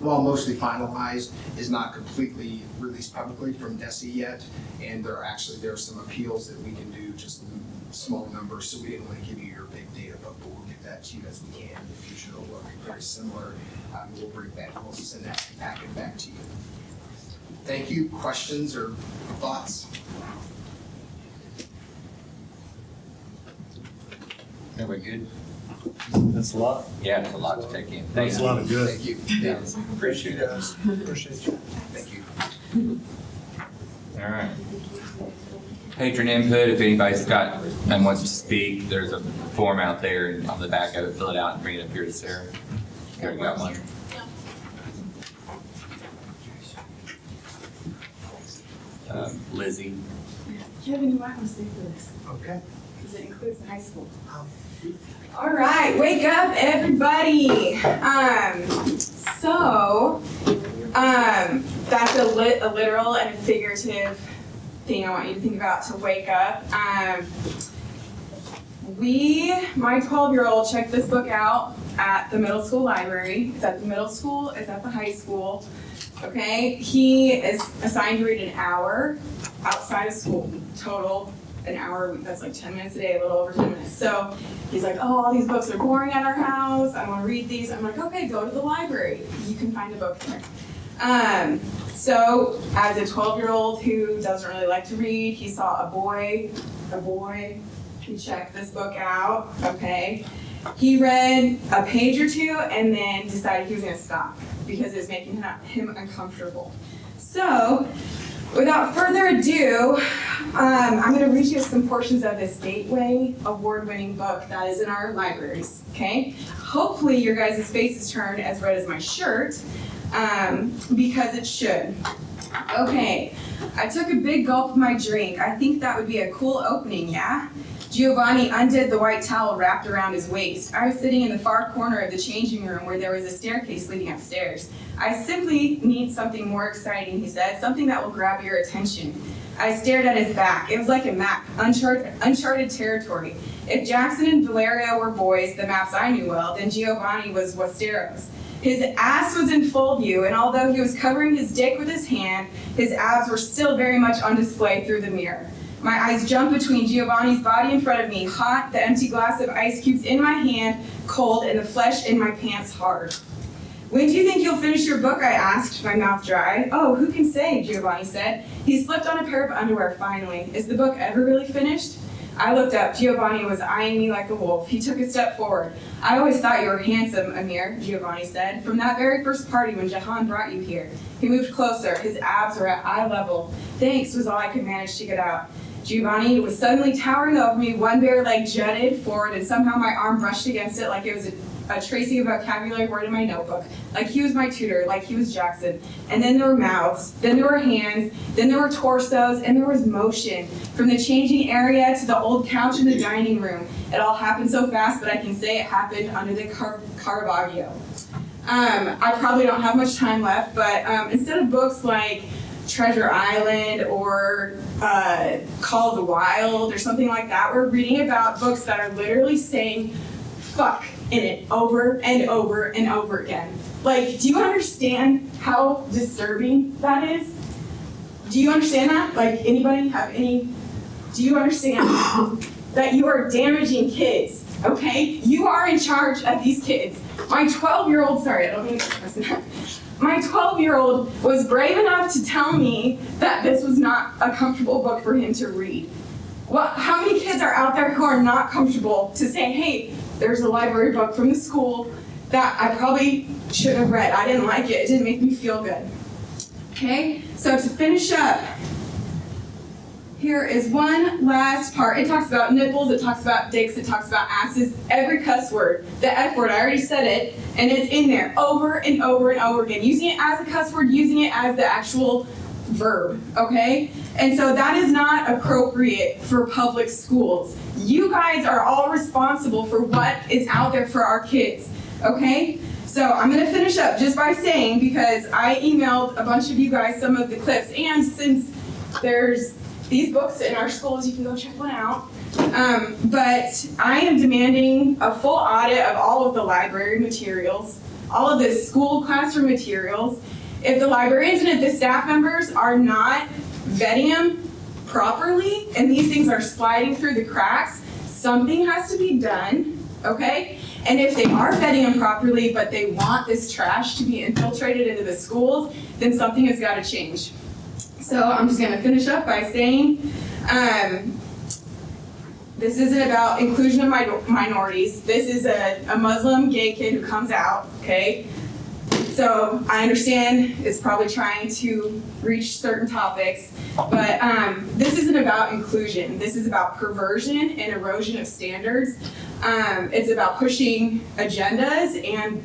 while mostly finalized, is not completely released publicly from DESE yet. And there are some appeals that we can do, just small numbers. So we didn't want to give you your big data book, but we'll get that to you as we can in the future. It'll look very similar. We'll send that packet back to you. Thank you. Questions or thoughts? Are we good? That's a lot. Yeah, it's a lot to take in. That's a lot of good. Thank you. Yeah, appreciate it. Appreciate you. Thank you. All right. Patron input, if anybody's got and wants to speak, there's a form out there and on the back of it, fill it out and bring it up here to Sarah. Here, we got one. Lizzie. Kevin, you might want to stay for this, Okay. because it includes the high school. All right, wake up, everybody. That's a literal and a figurative thing I want you to think about to wake up. My 12-year-old checked this book out at the middle school library. It's at the middle school, it's at the high school. Okay, he is assigned to read an hour outside of school, total an hour, that's like 10 minutes a day, a little over 10 minutes. So he's like, oh, all these books are boring at our house. I want to read these. I'm like, okay, go to the library. You can find a book there. So as a 12-year-old who doesn't really like to read, he saw a boy, he checked this book out, okay. He read a page or two and then decided he was gonna stop because it was making him uncomfortable. So, without further ado, I'm going to read you some portions of this Gateway award-winning book that is in our libraries, okay? Hopefully your guys' faces turn as red as my shirt, because it should. Okay, I took a big gulp of my drink. I think that would be a cool opening, yeah? Giovanni undid the white towel wrapped around his waist. I was sitting in the far corner of the changing room where there was a staircase leading upstairs. I simply need something more exciting, he said, something that will grab your attention. I stared at his back. It was like a map, uncharted territory. If Jackson and Valeria were boys, the maps I knew well, then Giovanni was Westeros. His ass was in full view, and although he was covering his dick with his hand, his abs were still very much on display through the mirror. My eyes jumped between Giovanni's body in front of me, hot, the empty glass of ice cubes in my hand, cold, and the flesh in my pants hard. When do you think you'll finish your book? I asked, my mouth dry. Oh, who can say, Giovanni said. He slipped on a pair of underwear finally. Is the book ever really finished? I looked up. Giovanni was eyeing me like a wolf. He took a step forward. I always thought you were handsome, Amir, Giovanni said, from that very first party when Jahan brought you here. He moved closer. His abs were at eye level. Thanks was all I could manage to get out. Giovanni was suddenly towering over me, one bare leg jutted forward, and somehow my arm brushed against it like it was a tracing of vocabulary word in my notebook, like he was my tutor, like he was Jackson. And then there were mouths, then there were hands, then there were torsos, and there was motion. From the changing area to the old couch in the dining room. It all happened so fast, but I can say it happened under the Caravaggio. I probably don't have much time left, but instead of books like Treasure Island or Call of the Wild or something like that, we're reading about books that are literally saying fuck in it over and over and over again. Like, do you understand how disturbing that is? Do you understand that? Like, anybody have any, do you understand that you are damaging kids, okay? You are in charge of these kids. My 12-year-old, sorry, I don't mean to express that. My 12-year-old was brave enough to tell me that this was not a comfortable book for him to read. Well, how many kids are out there who are not comfortable to say, hey, there's a library book from the school that I probably should have read. I didn't like it. It didn't make me feel good. Okay, so to finish up, here is one last part. It talks about nipples, it talks about dicks, it talks about asses, every cuss word. The F word, I already said it, and it's in there over and over and over again. Using it as a cuss word, using it as the actual verb, okay? And so that is not appropriate for public schools. You guys are all responsible for what is out there for our kids, okay? So I'm gonna finish up just by saying, because I emailed a bunch of you guys some of the clips, and since there's these books in our schools, you can go check one out. But I am demanding a full audit of all of the library materials, all of the school classroom materials. If the librarians and if the staff members are not vetting them properly, and these things are sliding through the cracks, something has to be done, okay? And if they are vetting them properly, but they want this trash to be infiltrated into the schools, then something has got to change. So I'm just going to finish up by saying, this isn't about inclusion of minorities. This is a Muslim gay kid who comes out, okay? So I understand it's probably trying to reach certain topics, but this isn't about inclusion. This is about perversion and erosion of standards. It's about pushing agendas and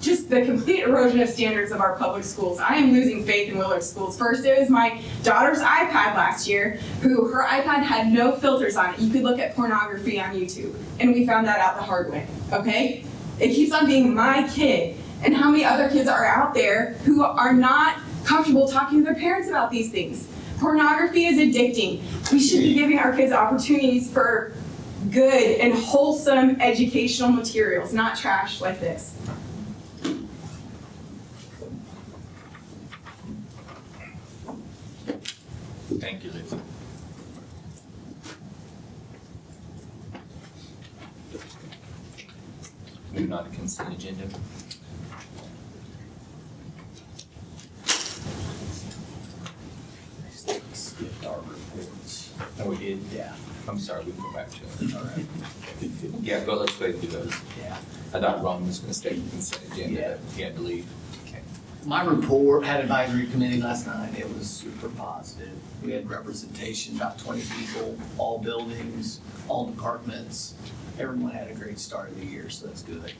just the complete erosion of standards of our public schools. I am losing faith in Willard schools. First, it was my daughter's iPad last year, her iPad had no filters on it. You could look at pornography on YouTube, and we found that out the hard way, okay? It keeps on being my kid. And how many other kids are out there who are not comfortable talking to their parents about these things? Pornography is addicting. We should be giving our kids opportunities for good and wholesome educational materials, not trash like this. Thank you, Lisa. Moving on to consent agenda. Skipped our reports. Oh, we did? Yeah. I'm sorry, we can go back to it. All right. Yeah, go, let's go ahead and do those. Yeah. I thought Ron was gonna stay with consent agenda, Yeah. but he had to leave. Okay. My report had advisory committee last night. It was super positive. We had representation, about 20 people, all buildings, all departments. Everyone had a great start of the year, so that's good.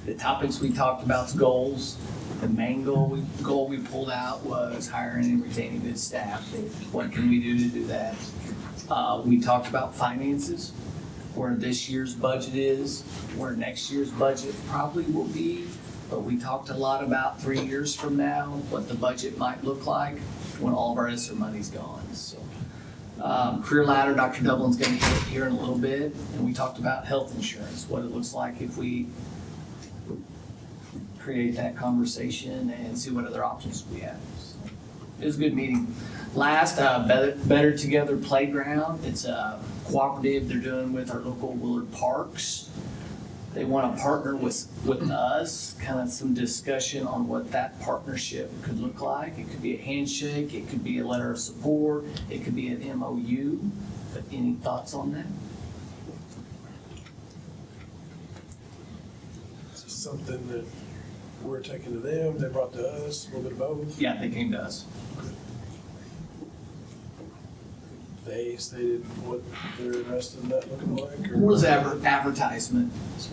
The topics we talked about, goals. The main goal we pulled out was hiring and retaining good staff. What can we do to do that? We talked about finances, where this year's budget is, where next year's budget probably will be. But we talked a lot about 3 years from now, what the budget might look like when all of our ESSER money's gone, so. Career ladder, Dr. Dublin's gonna hit here in a little bit, and we talked about health insurance, what it looks like if we create that conversation and see what other options we have. So, it was a good meeting. Last, Better Together Playground, it's a cooperative they're doing with our local Willard parks. They want to partner with us, kind of some discussion on what that partnership could look like. It could be a handshake, it could be a letter of support, it could be an MOU. But any thoughts on that? Is this something that we're taking to them, they brought to us, a little bit of both? Yeah, they came to us. They stated what they're interested in that looking like, or? More as advertisement is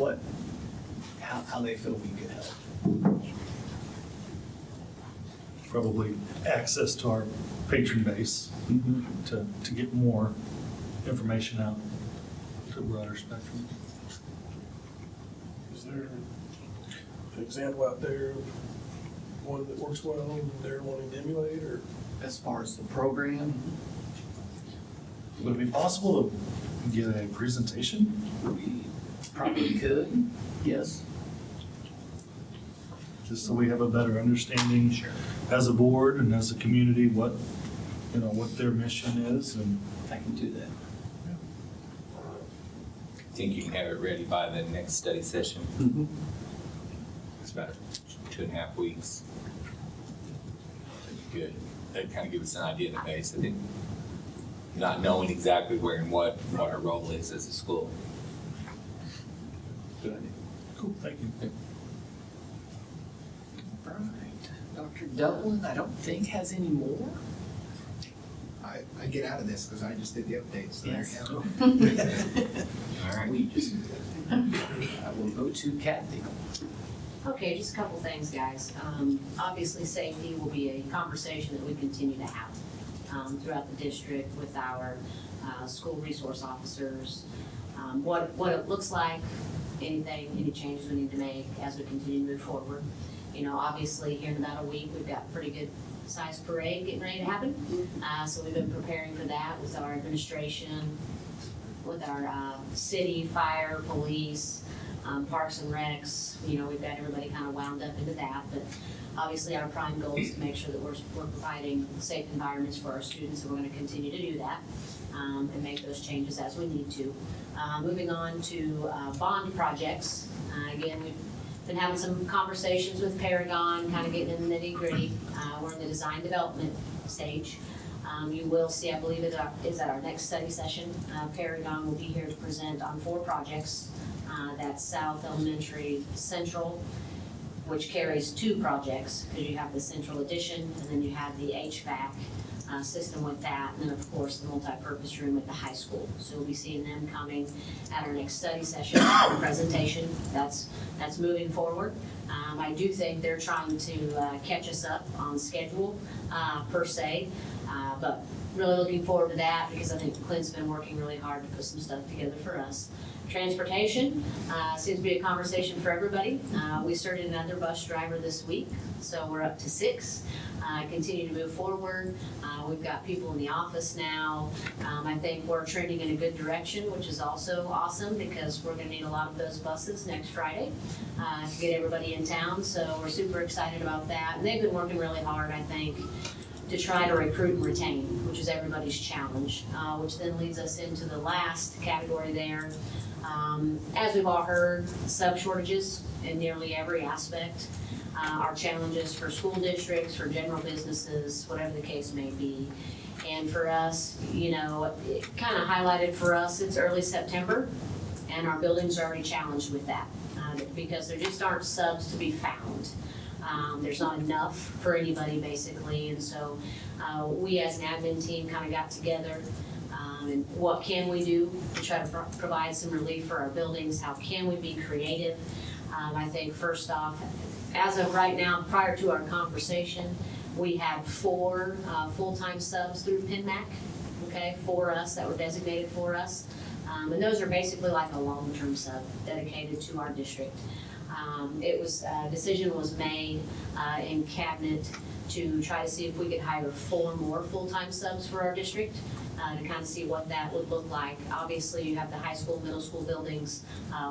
how they feel we could help. Probably access to our patron base to get more information out to a broader spectrum. Is there an example out there of one that works well and they're wanting to emulate, or? As far as the program, Would it be possible to get a presentation? we probably could, yes. Just so we have a better understanding as a board and as a community, what their mission is, and I can do that. Think you can have it ready by the next study session? Mm-hmm. It's about 2.5 weeks. That'd be good. That'd kind of give us an idea of the base. I think not knowing exactly where and what our role is as a school. Good idea. cool, thank you. Right. Dr. Dublin, I don't think has any more. I get out of this because I just did the updates. So there Yes. you go. All right. We just, I will go to Kathy. Okay, just a couple things, guys. Obviously, safety will be a conversation that we continue to have throughout the district with our school resource officers. What it looks like, any changes we need to make as we continue to move forward. Obviously, here in about a week, we've got a pretty good sized parade getting ready to happen. So we've been preparing for that with our administration, with our city, fire, police, Parks and Recs. We've got everybody kind of wound up into that, but obviously our prime goal is to make sure that we're providing safe environments for our students, and we're going to continue to do that and make those changes as we need to. Moving on to bond projects. Again, we've been having some conversations with Paragon, kind of getting in the nitty-gritty. We're in the design development stage. You will see, I believe it is at our next study session. Paragon will be here to present on 4 projects. That's South Elementary Central, which carries 2 projects, because you have the central addition, and then you have the HVAC system with that, and then of course the multi-purpose room at the high school. So we'll be seeing them coming at our next study session presentation. That's moving forward. I do think they're trying to catch us up on schedule per se, but really looking forward to that, because I think Clint's been working really hard to put some stuff together for us. Transportation seems to be a conversation for everybody. We started another bus driver this week, so we're up to 6. Continue to move forward. We've got people in the office now. I think we're trending in a good direction, which is also awesome, because we're going to need a lot of those buses next Friday to get everybody in town. So we're super excited about that. And they've been working really hard, I think, to try to recruit and retain, which is everybody's challenge, which then leads us into the last category there. As we've all heard, sub shortages in nearly every aspect are challenges for school districts, for general businesses, whatever the case may be. And for us, you know, it kind of highlighted for us, it's early September, and our buildings are already challenged with that because there just aren't subs to be found. There's not enough for anybody basically, and so we as an admin team kind of got together and what can we do to try to provide some relief for our buildings? How can we be creative? I think first off, as of right now, prior to our conversation, we had 4 full-time subs through PNMAC, okay, for us that were designated for us. And those are basically like a long-term sub dedicated to our district. Decision was made in cabinet to try to see if we could hire 4 more full-time subs for our district to kind of see what that would look like. Obviously, you have the high school, middle school buildings,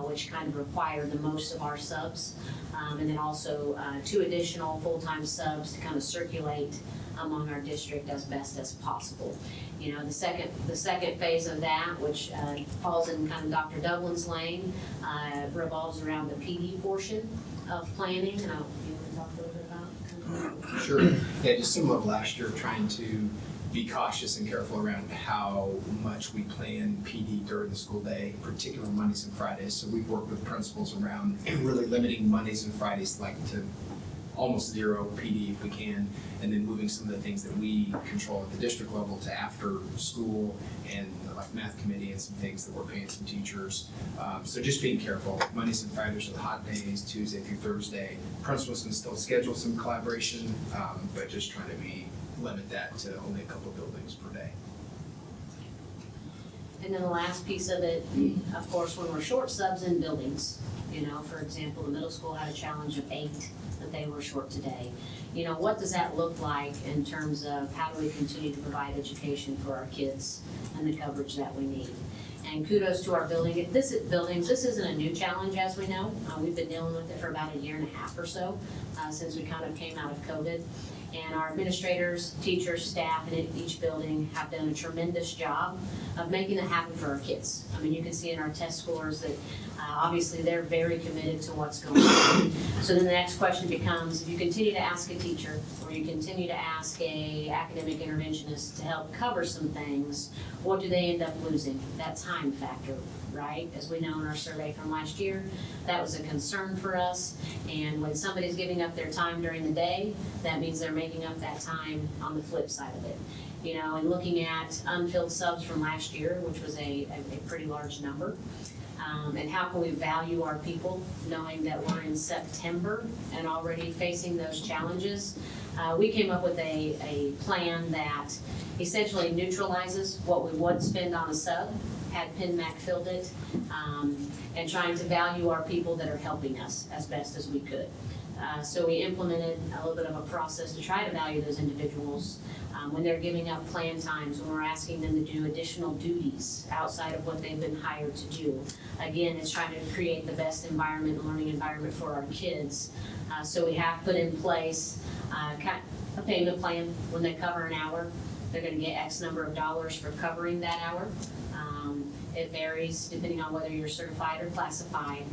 which kind of require the most of our subs. And then also 2 additional full-time subs to kind of circulate among our district as best as possible. You know, the second phase of that, which falls in kind of Dr. Dublin's lane, revolves around the PD portion of planning. And you want to talk a little bit about? Sure. Yeah, just similar to last year, trying to be cautious and careful around how much we plan PD during the school day, particularly Mondays and Fridays. So we've worked with principals around really limiting Mondays and Fridays like to almost 0 PD if we can, and then moving some of the things that we control at the district level to after school and like math committee and some things that we're paying some teachers. So just being careful. Mondays and Fridays are the hot days, Tuesday through Thursday. Principals can still schedule some collaboration, but just trying to limit that to only a couple buildings per day. And then the last piece of it, of course, when we're short subs in buildings, you know, for example, the middle school had a challenge of 8 that they were short today. You know, what does that look like in terms of how do we continue to provide education for our kids and the coverage that we need? And kudos to our buildings. This isn't a new challenge, as we know. We've been dealing with it for about 1.5 years or so since we kind of came out of COVID. And our administrators, teachers, staff in each building have done a tremendous job of making it happen for our kids. I mean, you can see in our test scores that obviously they're very committed to what's going on. So then the next question becomes, if you continue to ask a teacher or you continue to ask a academic interventionist to help cover some things, what do they end up losing? That time factor, right? As we know in our survey from last year, that was a concern for us. And when somebody's giving up their time during the day, that means they're making up that time on the flip side of it. You know, and looking at unfilled subs from last year, which was a pretty large number, and how can we value our people knowing that we're in September and already facing those challenges, we came up with a plan that essentially neutralizes what we would spend on a sub, had PNMAC filled it, and trying to value our people that are helping us as best as we could. So we implemented a little bit of a process to try to value those individuals when they're giving up plan times, when we're asking them to do additional duties outside of what they've been hired to do. Again, it's trying to create the best environment, learning environment for our kids. So we have put in place a payment plan. When they cover an hour, they're going to get X number of dollars for covering that hour. It varies depending on whether you're certified or classified.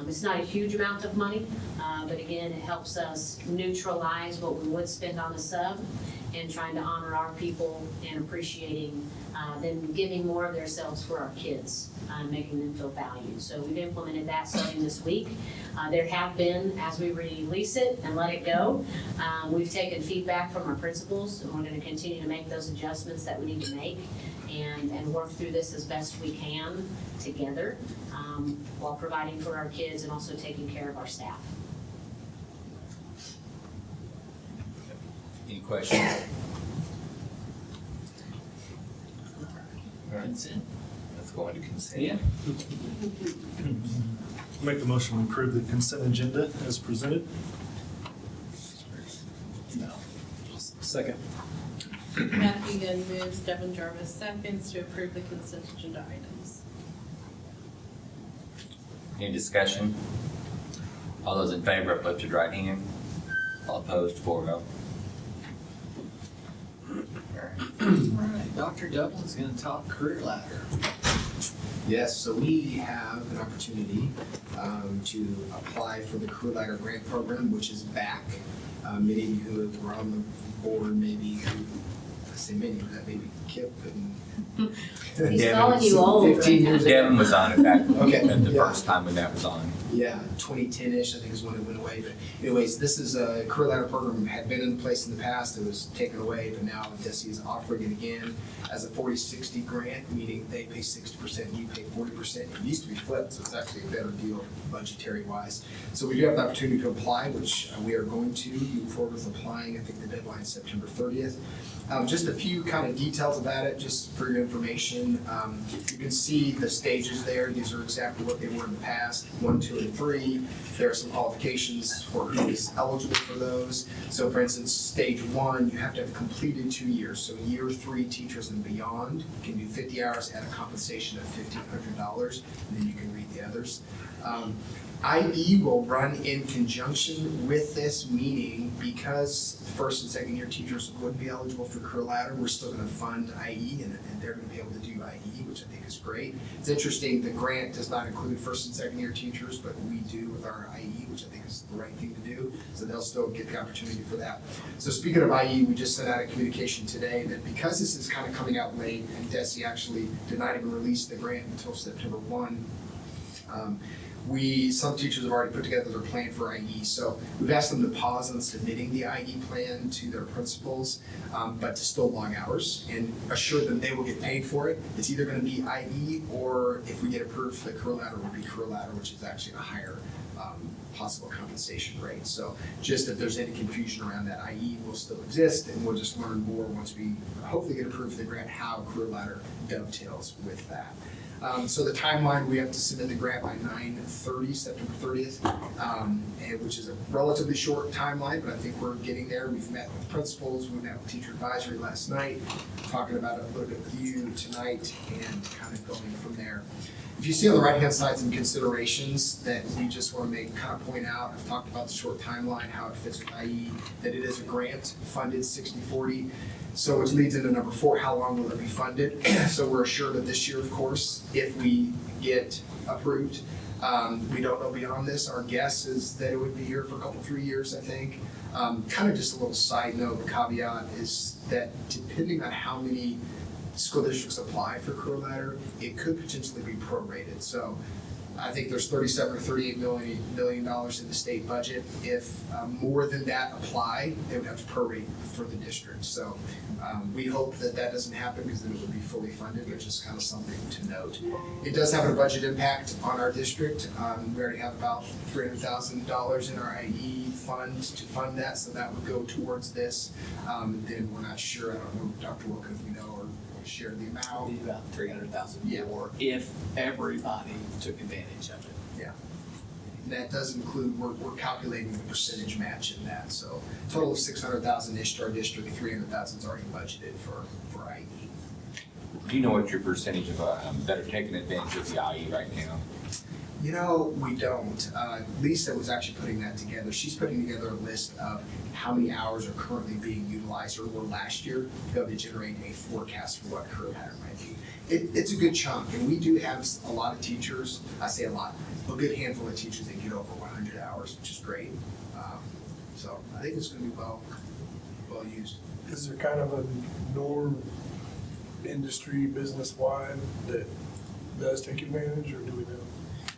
It's not a huge amount of money, but again, it helps us neutralize what we would spend on a sub and trying to honor our people and appreciating them giving more of themselves for our kids, making them feel valued. So we've implemented that starting this week. There have been, as we release it and let it go, we've taken feedback from our principals, and we're going to continue to make those adjustments that we need to make and work through this as best we can together while providing for our kids and also taking care of our staff. Any questions? Consent. Let's go into consent. Yeah. Make the motion to approve the consent agenda as presented. No. Second. Matthew Gunn moves, Devin Jarvis seconds to approve the consent agenda items. Any discussion? All those in favor, uplift your right hand. All opposed, 4-0. All right, Dr. Dublin's gonna talk career ladder. Yes, so we have an opportunity to apply for the Career Ladder Grant Program, which is back. Many of you who were on the board, maybe, I say many, but that maybe Kip and. He's calling you old. 15 years ago. Devin was on it back Okay, at the yeah. first time when that was on. Yeah, 2010-ish, I think is when it went away. But anyways, this is a Career Ladder program, had been in place in the past, it was taken away, but now DESE is offering it again as a 40-60 grant, meaning they pay 60%, you pay 40%. It used to be flipped, so it's actually a better deal budgetary wise. So we do have the opportunity to apply, which we are going to move forward with applying. I think the deadline is September 30th. Just a few kind of details about it, just for your information. You can see the stages there. These are exactly what they were in the past, 1, 2, and 3. There are some qualifications for who is eligible for those. So for instance, stage 1, you have to have completed 2 years. So year 3 teachers and beyond can do 50 hours at a compensation of $1,500, and then you can read the others. IE will run in conjunction with this, meaning because first and second year teachers would be eligible for Career Ladder, we're still going to fund IE, and they're going to be able to do IE, which I think is great. It's interesting, the grant does not include first and second year teachers, but we do with our IE, which I think is the right thing to do, so they'll still get the opportunity for that. So speaking of IE, we just sent out a communication today that because this is kind of coming out late, and DESE actually did not even release the grant until September 1, some teachers have already put together their plan for IE, so we've asked them to pause on submitting the IE plan to their principals, but to still log hours and assure them they will get paid for it. It's either going to be IE, or if we get approved for the Career Ladder, it will be Career Ladder, which is actually a higher possible compensation rate. So just if there's any confusion around that, IE will still exist, and we'll just learn more once we hopefully get approved for the grant, how Career Ladder dovetails with that. So the timeline, we have to submit the grant by 9/30, September 30th, which is a relatively short timeline, but I think we're getting there. We've met with principals, we met with teacher advisory last night, talking about it a little bit with you tonight, and kind of going from there. If you see on the right-hand side some considerations that we just want to kind of point out, I've talked about the short timeline, how it fits with IE, that it is a grant funded 60/40. So which leads into number 4, how long will it be funded? So we're assured of this year, of course, if we get approved. We don't know beyond this. Our guess is that it would be here for a couple, 3 years, I think. Kind of just a little side note, caveat is that depending on how many school districts apply for Career Ladder, it could potentially be prorated. So I think there's $37 or $38 million in the state budget. If more than that apply, they would have to prorate for the district. So we hope that that doesn't happen, because then it would be fully funded, but just kind of something to note. It does have a budget impact on our district. We already have about $300,000 in our IE fund to fund that, so that would go towards this. Then we're not sure, I don't know, Dr. Wilkin, if we know, or share the amount. It'd be about 300,000 Yeah. more if everybody took advantage of it. Yeah. And that does include, we're calculating the percentage match in that. So total of 600,000-ish to our district, 300,000 is already budgeted for IE. Do you know what your percentage of that are taking advantage of the IE right now? You know, we don't. Lisa was actually putting that together. She's putting together a list of how many hours are currently being utilized or were last year to be able to generate a forecast for what Career Ladder might be. It's a good chunk, and we do have a lot of teachers, I say a lot, a good handful of teachers that get over 100 hours, which is great. So I think it's going to be well used. Is there kind of a norm, industry, business-wide, that does take advantage, or do we know?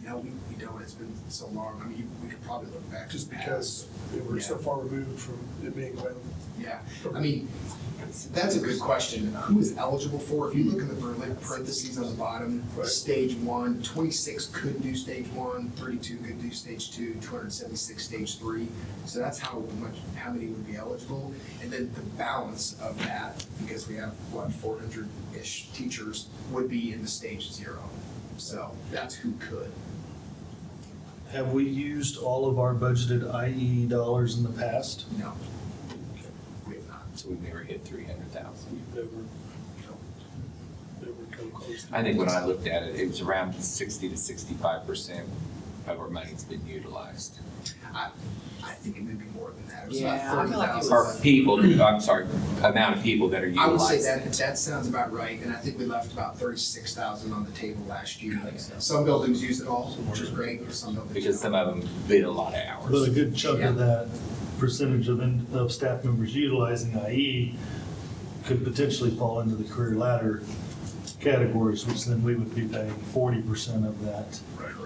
No, we don't. It's been so long. I mean, we could probably look back. Just because we're so far removed from it being available. Yeah, I mean, that's a good question. Who is eligible for? If you look in the parentheses on the bottom, stage 1, 26 could do stage 1, 32 could do stage 2, 276 stage 3. So that's how many would be eligible. And then the balance of that, because we have, 400-ish teachers, would be in the stage 0. So that's who could. Have we used all of our budgeted IE dollars in the past? No. We have not. So we've never hit 300,000. Never come close. I think when I looked at it, it was around 60 to 65% of our money's been utilized? I think it may be more than that. It was Yeah, about I feel like it 30,000. Or people, I'm sorry, amount of people that are I would say utilizing? that sounds about right, and I think we left about 36,000 on the table last year. Some buildings use it all, which is great, some buildings. Because some of them bid a lot of But a hours. good chunk Yeah. of that percentage of staff members utilizing IE could potentially fall into the career ladder categories, which then we would be paying 40% of that.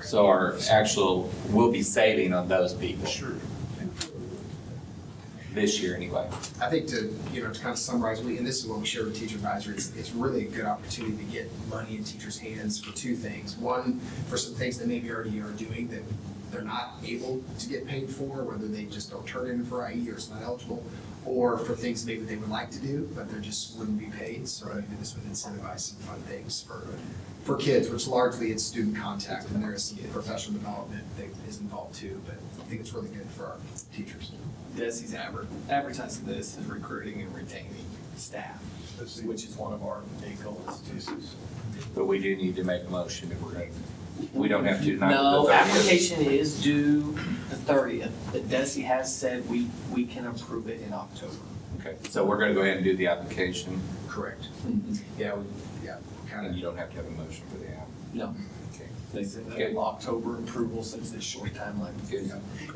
So our actual, we'll be saving on those people. Sure. This year anyway. I think to kind of summarize, and this is what we share with teacher advisory, it's really a good opportunity to get money in teachers' hands for two things. One, for some things that maybe already are doing that they're not able to get paid for, whether they just don't turn in for IE or it's not eligible, or for things maybe they would like to do, but they just wouldn't be paid. So maybe this would incentivize some fun things for kids, which largely it's student contact, and there is some professional development that is involved too, but I think it's really good for our teachers. Desi's advertising this as recruiting and retaining staff, which is one of our big goals too. But we do need to make a motion if we're going to, we don't have to tonight. No, the 30th. application is due the 30th, but Desi has said we can approve it in October. Okay, so we're going to go ahead and do the application. Correct. Yeah, kind And of. you don't have to have a motion for the app. No, Okay. they said that Good. October approval since it's short timeline. Good.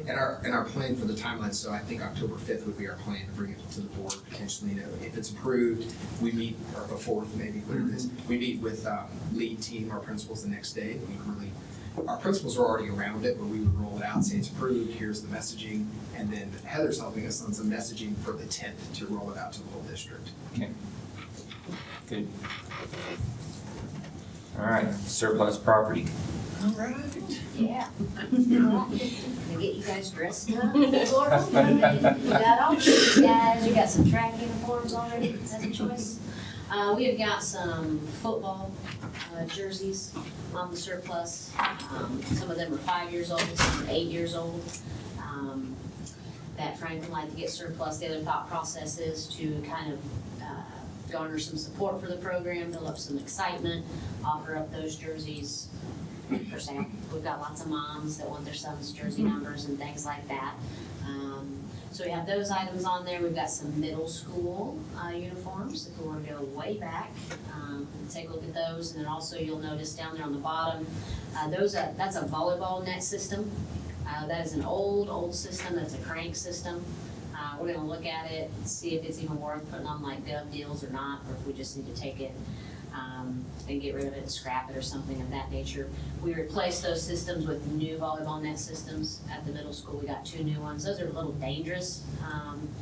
And our plan for the timeline, so I think October 5th would be our plan to bring it to the board potentially. If it's approved, we meet, or the 4th maybe, whatever it is, we meet with lead team, our principals the next day. Our principals are already around it, but we would roll it out, say it's approved, here's the messaging, and then Heather's helping us on some messaging for the 10th to roll it out to the whole district. Okay. Good. All right, surplus property. All right. Yeah. Gonna get you guys dressed up. You got all these guys, you got some track uniforms already, is that a choice? We have got some football jerseys on the surplus. Some of them are 5 years old, some are 8 years old. That Frank would like to get surplus. The other thought process is to kind of garner some support for the program, build up some excitement, offer up those jerseys for sale. We've got lots of moms that want their son's jersey numbers and things like that. So we have those items on there. We've got some middle school uniforms, if we want to go way back. Take a look at those, and then also you'll notice down there on the bottom, that's a volleyball net system. That is an old system. That's a crank system. We're gonna look at it and see if it's even worth putting on like gov deals or not, or if we just need to take it and get rid of it and scrap it or something of that nature. We replaced those systems with new volleyball net systems at the middle school. We got 2 new ones. Those are a little dangerous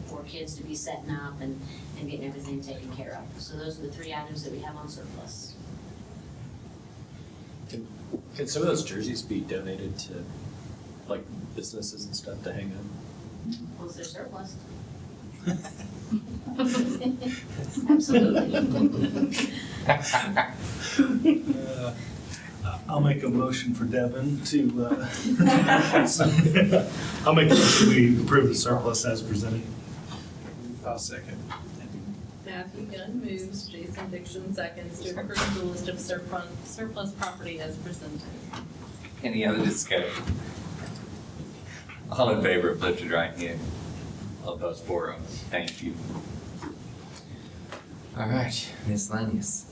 for kids to be setting up and getting everything taken care of. So those are the 3 items that we have on surplus. Can some of those jerseys be donated to like businesses and stuff to hang up? Once they're surplus. Absolutely. I'll make a motion for Devin to, I'll make a motion we approve the surplus as presented. I'll second. Matthew Gunn moves, Jason Dixon seconds to approve the list of surplus property as presented. Any other discussion? All in favor, lift your right hand. All opposed, 4-0. Thank you. All right, miscellaneous.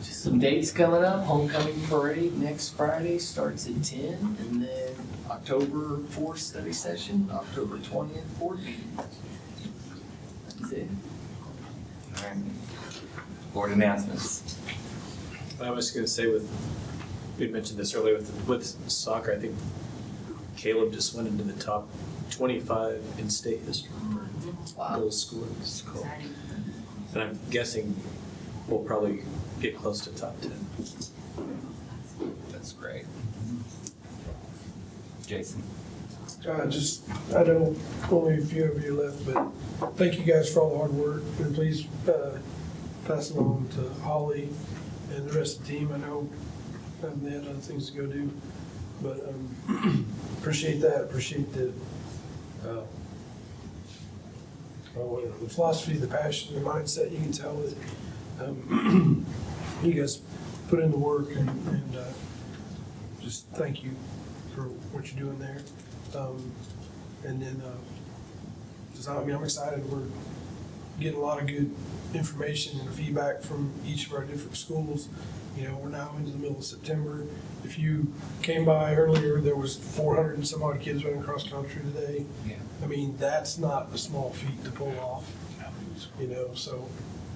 Just some dates coming up. Homecoming parade next Friday starts at 10, and then October 4th study session, October 20th board meeting. That's it. All right. Board announcements. I was going to say we had mentioned this earlier with soccer. I think Caleb just went into the top 25 in state history for goals scored. Cool. And I'm guessing we'll probably get close to top 10. That's great. Jason. I know only a few of you left, but thank you guys for all the hard work. And please pass it on to Holly and the rest of the team. I know they had other things to go do, but appreciate that. Appreciate the philosophy, the passion, the mindset. You can tell that you guys put in the work, and just thank you. for what you're doing there. And then, I'm excited. We're getting a lot of good information and feedback from each of our different schools. You know, we're now into the middle of September. If you came by earlier, there was 400 and some odd kids running cross country today. Yeah. I mean, that's not a small feat to pull off, you know, so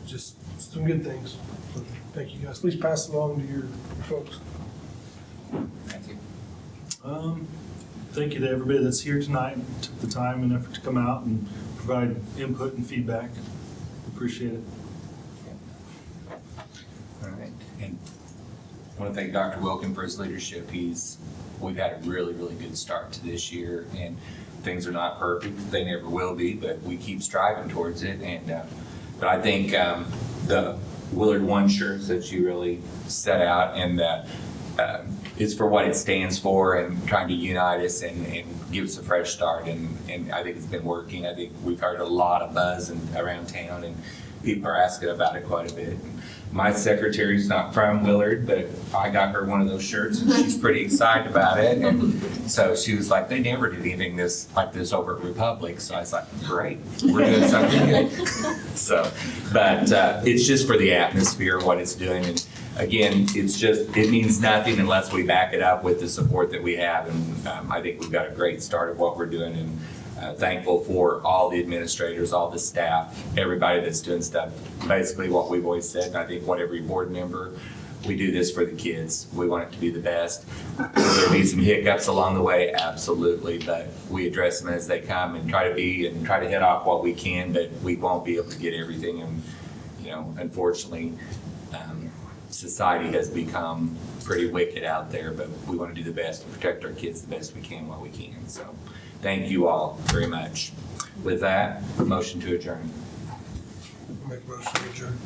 just some good things. So thank you guys. Please pass it along to your folks. Thank you. Thank you to everybody that's here tonight, and took the time and effort to come out and provide input and feedback. Appreciate it. All right, and I want to thank Dr. Wilkin for his leadership. We've had a really, really good start to this year, and things are not perfect. They never will be, but we keep striving towards it. And but I think the Willard One shirts that you really set out, and it's for what it stands for, and trying to unite us and give us a fresh start. And I think it's been working. I think we've heard a lot of buzz around town, and people are asking about it quite a bit. And my secretary's not from Willard, but I got her one of those shirts, and she's pretty excited about it. And so she was like, they never did anything like this over at Republic. So I was like, great, we're doing something good. So, but it's just for the atmosphere, what it's doing. And again, it means nothing unless we back it up with the support that we have. And I think we've got a great start of what we're doing, and thankful for all the administrators, all the staff, everybody that's doing stuff. Basically what we've always said, and I think what every board member, we do this for the kids. We want it to be the best. Will there be some hiccups along the way? Absolutely, but we address them as they come and try to hit off what we can, but we won't be able to get everything. And, you know, unfortunately, society has become pretty wicked out there, but we want to do the best to protect our kids the best we can while we can. So thank you all very much. With that, motion to adjourn. Make a motion to adjourn.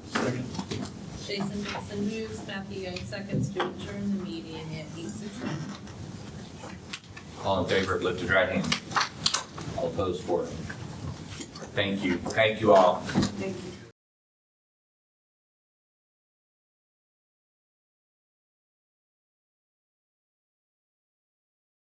Second. Jason Dixon moves, Matthew Young seconds to adjourn the meeting at 8:06. All in favor of lifted right hand? All opposed for it? Thank you. Thank you all. Thank you.